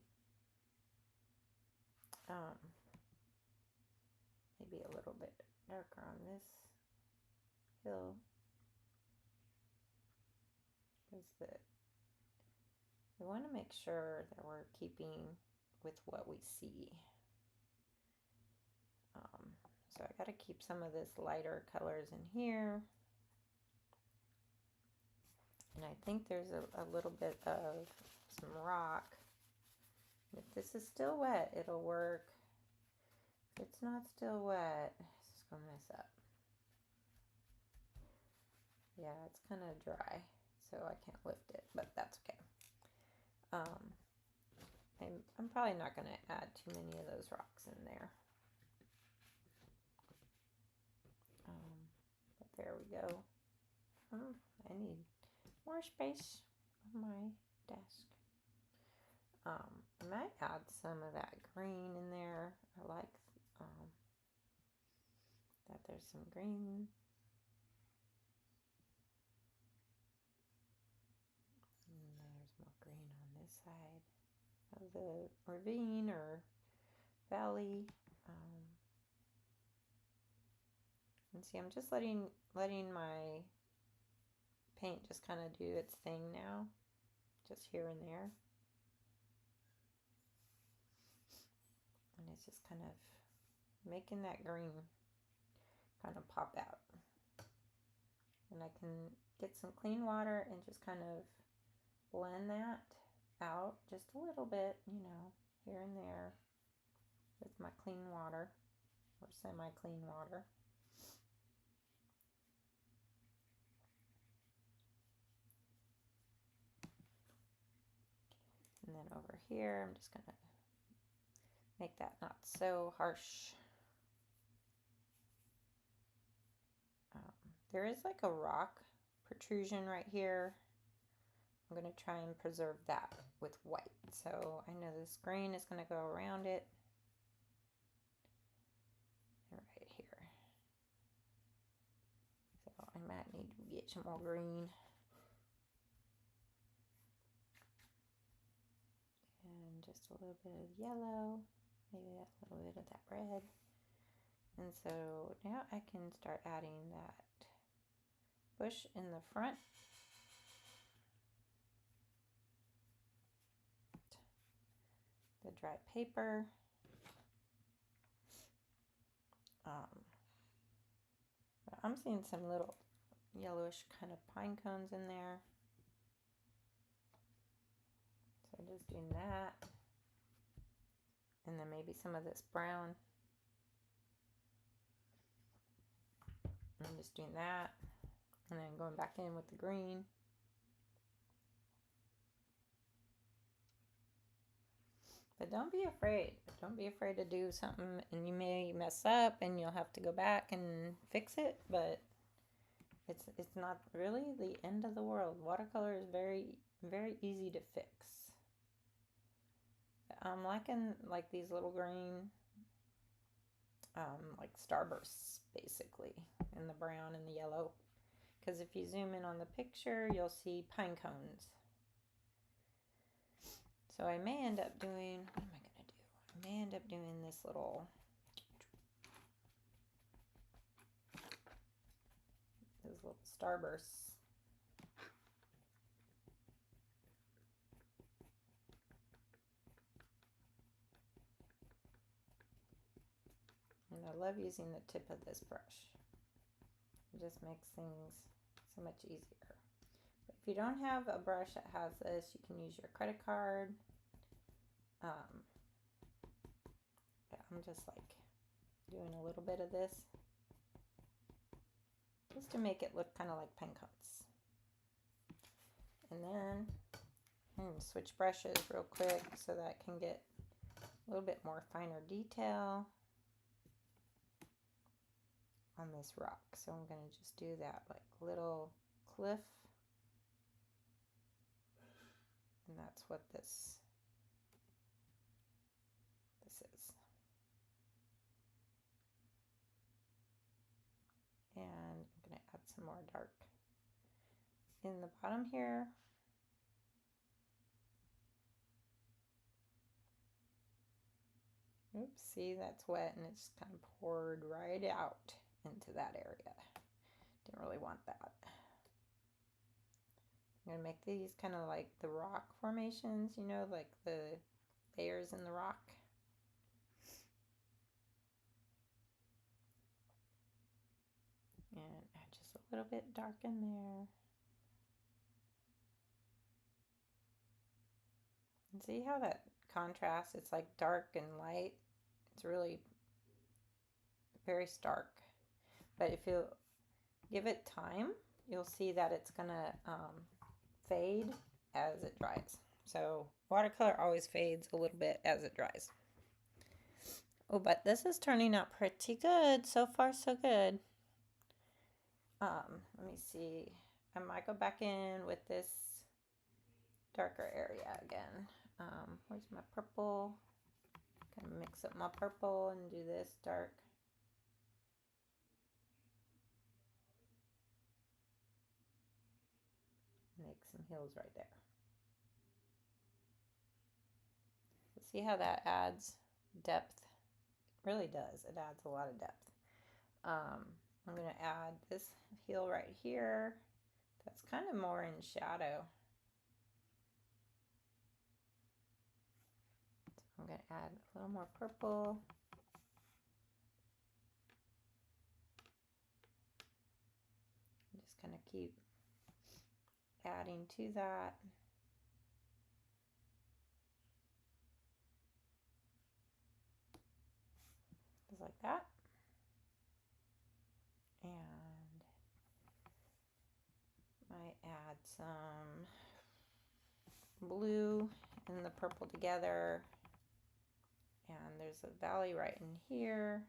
A: Maybe a little bit darker on this hill, because we want to make sure that we're keeping with what we see. So I got to keep some of this lighter colors in here. And I think there's a little bit of some rock. If this is still wet, it'll work. If it's not still wet, it's just going to mess up. Yeah, it's kind of dry, so I can't lift it, but that's okay. I'm probably not going to add too many of those rocks in there. But there we go. I need more space on my desk. I might add some of that green in there. I like that there's some green. And there's more green on this side of the ravine or valley. And see, I'm just letting my paint just kind of do its thing now, just here and there. And it's just kind of making that green kind of pop out. And I can get some clean water and just kind of blend that out just a little bit, here and there with my clean water or semi-clean water. And then over here, I'm just going to make that not so harsh. There is like a rock protrusion right here. I'm going to try and preserve that with white. So I know this green is going to go around it. And right here. So I might need to get some more green. And just a little bit of yellow. Maybe a little bit of that red. And so now I can start adding that bush in the front. The dry paper. I'm seeing some little yellowish kind of pine cones in there. So just doing that. And then maybe some of this brown. I'm just doing that. And then going back in with the green. But don't be afraid. Don't be afraid to do something, and you may mess up and you'll have to go back and fix it, but it's not really the end of the world. Watercolor is very, very easy to fix. I'm liking like these little green like starbursts basically, in the brown and the yellow. Because if you zoom in on the picture, you'll see pine cones. So I may end up doing, what am I going to do? I may end up doing this little, those little starbursts. And I love using the tip of this brush. It just makes things so much easier. But if you don't have a brush that has this, you can use your credit card. Yeah, I'm just like doing a little bit of this just to make it look kind of like pine cones. And then I'm going to switch brushes real quick so that I can get a little bit more finer detail on this rock. So I'm going to just do that like little cliff. And that's what this is. And I'm going to add some more dark in the bottom here. Oops, see, that's wet and it's kind of poured right out into that area. Didn't really want that. I'm going to make these kind of like the rock formations, you know, like the layers in the rock. And add just a little bit dark in there. And see how that contrasts? It's like dark and light. It's really very stark. But if you give it time, you'll see that it's gonna fade as it dries. So watercolor always fades a little bit as it dries. Oh, but this is turning out pretty good. So far, so good. Let me see. I might go back in with this darker area again. Where's my purple? Kind of mix up my purple and do this dark. Make some hills right there. So see how that adds depth? It really does. It adds a lot of depth. I'm going to add this hill right here. That's kind of more in shadow. So I'm going to add a little more purple. Just kind of keep adding to that. Just like that. And might add some blue and the purple together. And there's a valley right in here.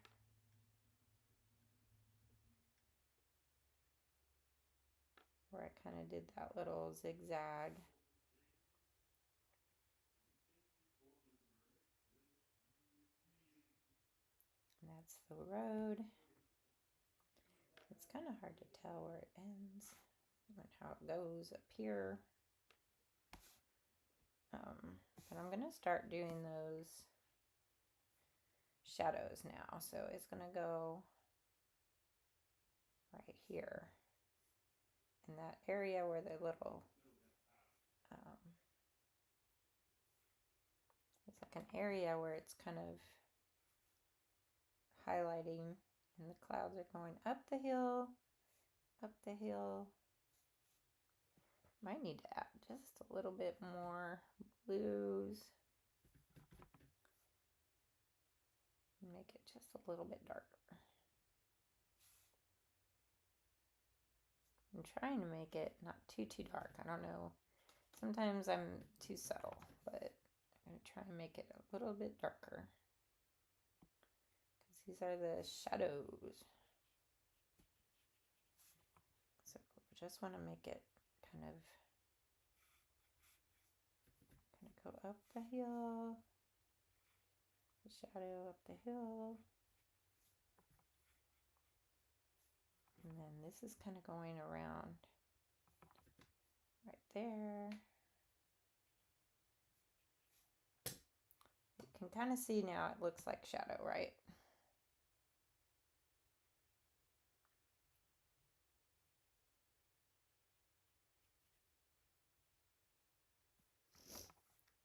A: Where I kind of did that little zigzag. And that's the road. It's kind of hard to tell where it ends and how it goes up here. But I'm going to start doing those shadows now. So it's going to go right here in that area where the little, it's like an area where it's kind of highlighting and the clouds are going up the hill, up the hill. Might need to add just a little bit more blues. Make it just a little bit darker. I'm trying to make it not too dark. I don't know. Sometimes I'm too subtle, but I'm going to try and make it a little bit darker. Because these are the shadows. So I just want to make it kind of go up the hill. The shadow up the hill. And then this is kind of going around right there. You can kind of see now it looks like shadow, right?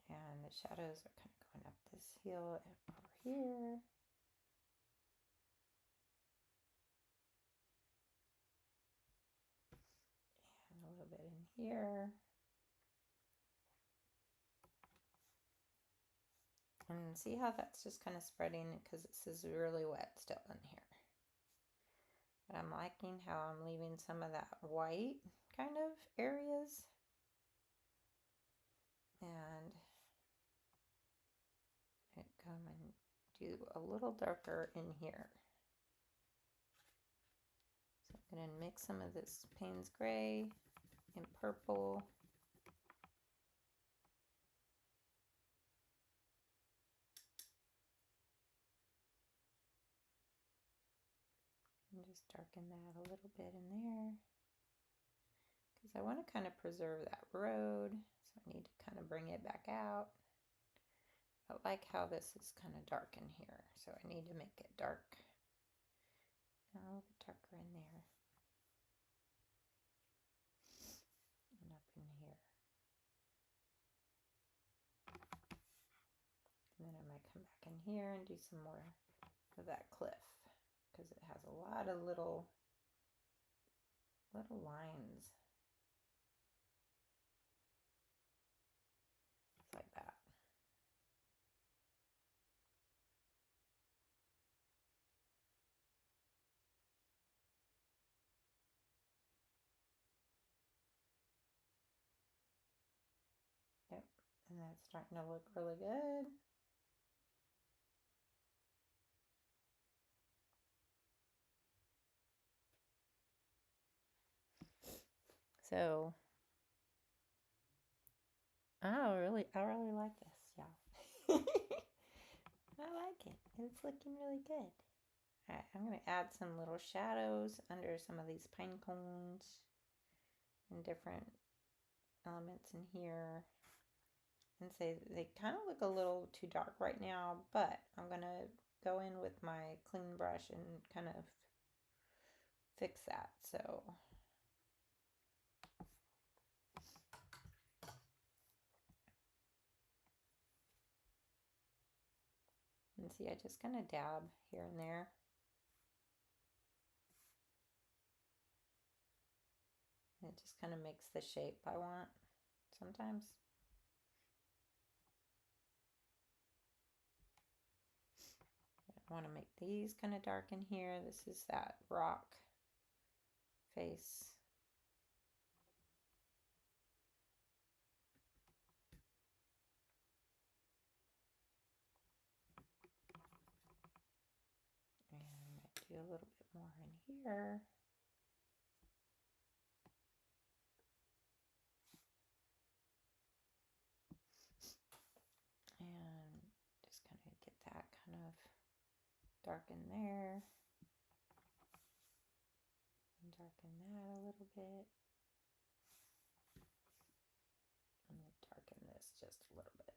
A: And the shadows are kind of going up this hill over here. And a little bit in here. And see how that's just kind of spreading because this is really wet still in here. But I'm liking how I'm leaving some of that white kind of areas. And come and do a little darker in here. So I'm going to mix some of this Payne's Gray and purple. And just darken that a little bit in there. Because I want to kind of preserve that road. So I need to kind of bring it back out. I like how this is kind of dark in here. So I need to make it dark. And a little bit darker in there. And up in here. And then I might come back in here and do some more of that cliff. Because it has a lot of little lines. Just like that. Yep, and that's starting to look really good. So, I really like this, y'all. I like it. It's looking really good. All right, I'm going to add some little shadows under some of these pine cones and different elements in here. And say they kind of look a little too dark right now, but I'm going to go in with my clean brush and kind of fix that. So and see, I just kind of dab here and there. And it just kind of makes the shape I want sometimes. I want to make these kind of dark in here. This is that rock face. And I might do a little bit more in here. And just kind of get that kind of dark in there. And darken that a little bit. And then darken this just a little bit.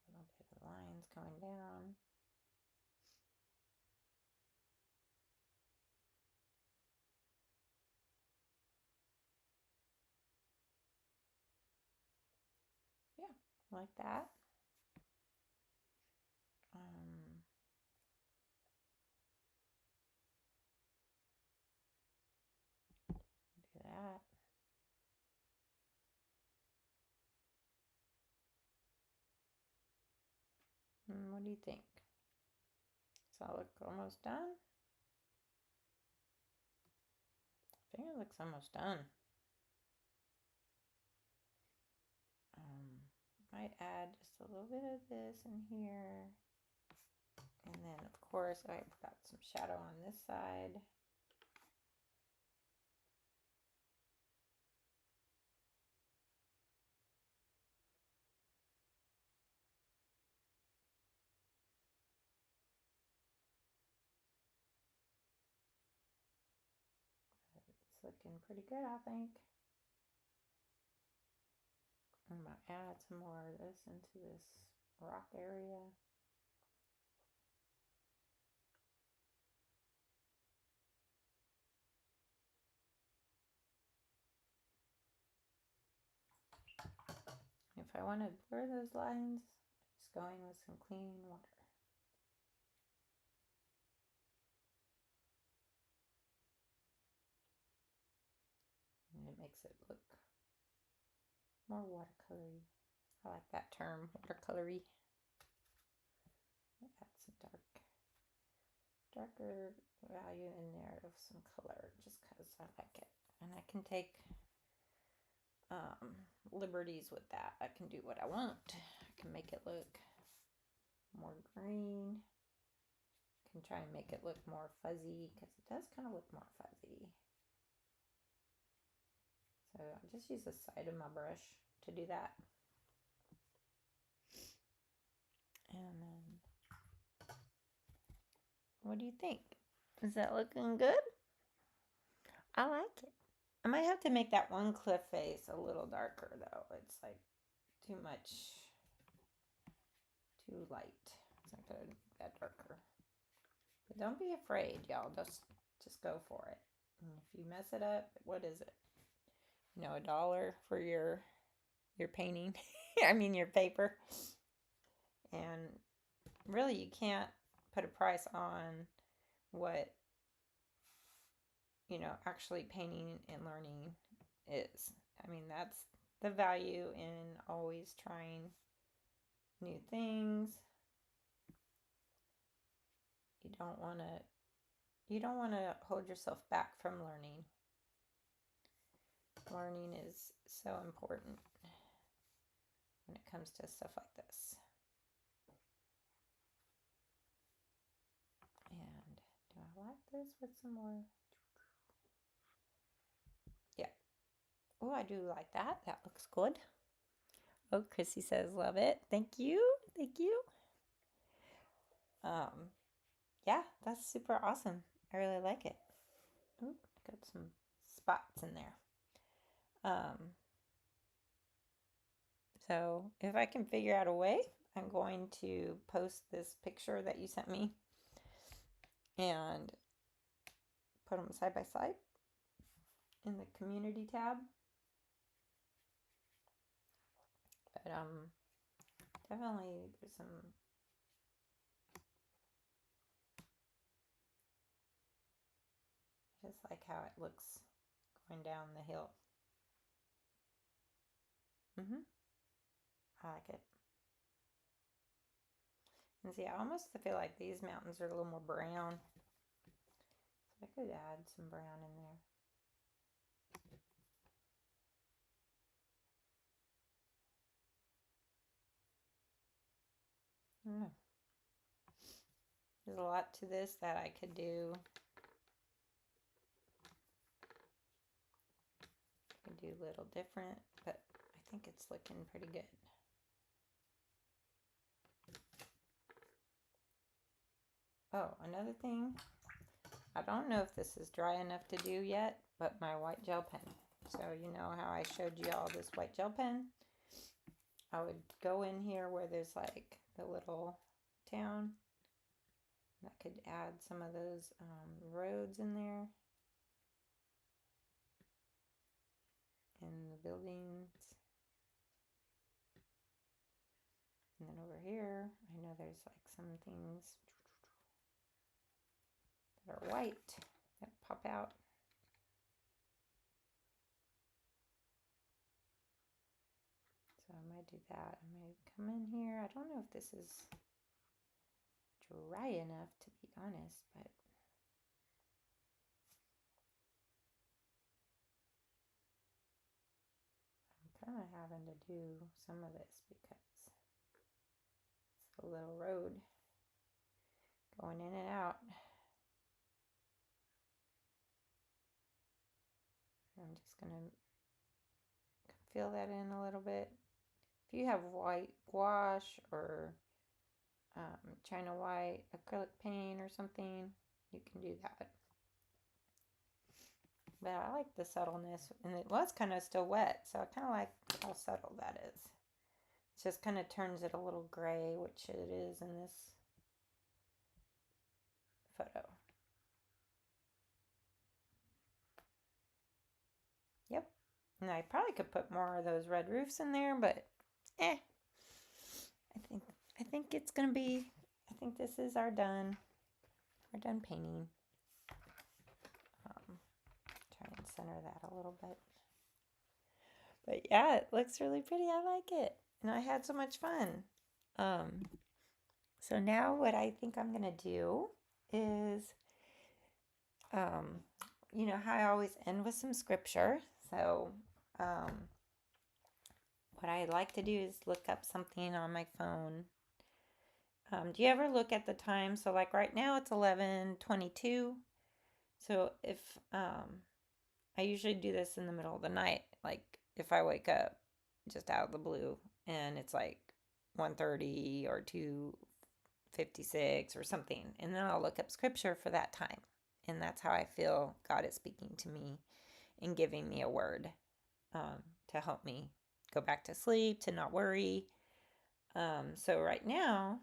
A: Do a little bit of lines going down. Yeah, like that. Do that. What do you think? Does that look almost done? I think it looks almost done. Might add just a little bit of this in here. And then, of course, I've got some shadow on this side. looking pretty good, I think. I'm going to add some more of this into this rock area. If I want to blur those lines, just going with some clean water. And it makes it look more watercolory. I like that term, watercolory. Add some darker value in there of some color just because I like it. And I can take liberties with that. I can do what I want. I can make it look more green. I can try and make it look more fuzzy because it does kind of look more fuzzy. So I just use the side of my brush to do that. And then, what do you think? Is that looking good? I like it. I might have to make that one cliff face a little darker though. It's like too much, too light. It's not gonna make that darker. But don't be afraid, y'all. Just go for it. And if you mess it up, what is it? You know, $1 for your painting. I mean your paper. And really you can't put a price on what, you know, actually painting and learning is. I mean, that's the value in always trying new things. You don't want to hold yourself back from learning. Learning is so important when it comes to stuff like this. And do I like this with some more? Yeah. Oh, I do like that. That looks good. Oh, Chrissy says love it. Thank you. Thank you. Yeah, that's super awesome. I really like it. Ooh, got some spots in there. So if I can figure out a way, I'm going to post this picture that you sent me and put them side by side in the community tab. But definitely there's some just like how it looks going down the hill. I like it. And see, I almost feel like these mountains are a little more brown. So I could add some brown in there. I don't know. There's a lot to this that I could do. I could do a little different, but I think it's looking pretty good. Oh, another thing. I don't know if this is dry enough to do yet, but my white gel pen. So you know how I showed you all this white gel pen? I would go in here where there's like the little town. I could add some of those roads in there. And the buildings. And then over here, I know there's like some things that are white that pop out. So I might do that. I might come in here. I don't know if this is dry enough, to be honest, but I'm kind of having to do some of this because it's a little road going in and out. I'm just going to fill that in a little bit. If you have white gouache or China white acrylic paint or something, you can do that. But I like the subtleness. And it was kind of still wet, so I kind of like how subtle that is. It just kind of turns it a little gray, which it is in this photo. Yep. And I probably could put more of those red roofs in there, but I think it's gonna be. I think this is our done painting. Try and center that a little bit. But yeah, it looks really pretty. I like it, and I had so much fun. So now what I think I'm gonna do is, you know how I always end with some scripture. So what I like to do is look up something on my phone. Do you ever look at the time? So like right now it's 11:22. So if I usually do this in the middle of the night, like if I wake up just out of the blue and it's like 1:30 or 2:56 or something, and then I'll look up scripture for that time. And that's how I feel God is speaking to me and giving me a word to help me go back to sleep, to not worry. So right now,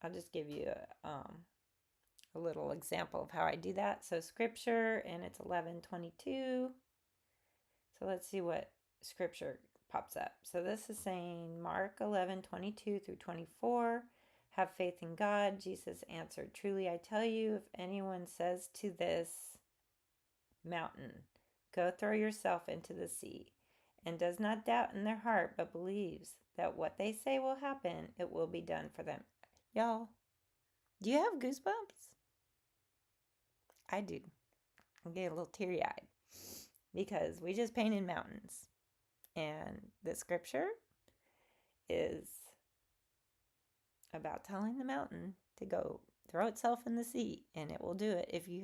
A: I'll just give you a little example of how I do that. So scripture, and it's 11:22. So let's see what scripture pops up. So this is saying Mark 11:22 through 24. Have faith in God. Jesus answered, truly I tell you, if anyone says to this mountain, go throw yourself into the sea, and does not doubt in their heart, but believes that what they say will happen, it will be done for them. Y'all, do you have goosebumps? I do. I get a little teary-eyed because we just painted mountains, and the scripture is about telling the mountain to go throw itself in the sea, and it will do it if you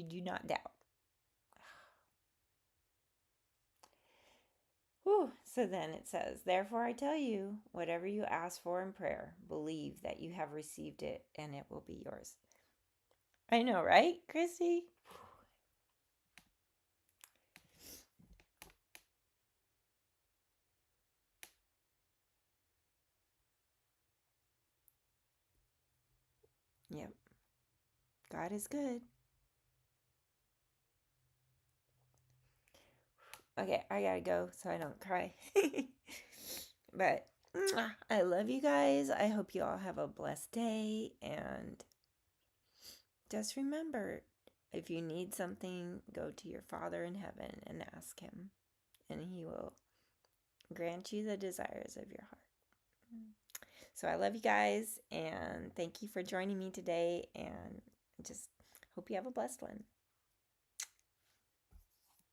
A: do not doubt. Whew. So then it says, therefore I tell you, whatever you ask for in prayer, believe that you have received it and it will be yours. I know, right, Chrissy? Yep. God is good. Okay, I gotta go so I don't cry. But I love you guys. I hope you all have a blessed day. And just remember, if you need something, go to your Father in heaven and ask Him, and He will grant you the desires of your heart. So I love you guys, and thank you for joining me today, and just hope you have a blessed one.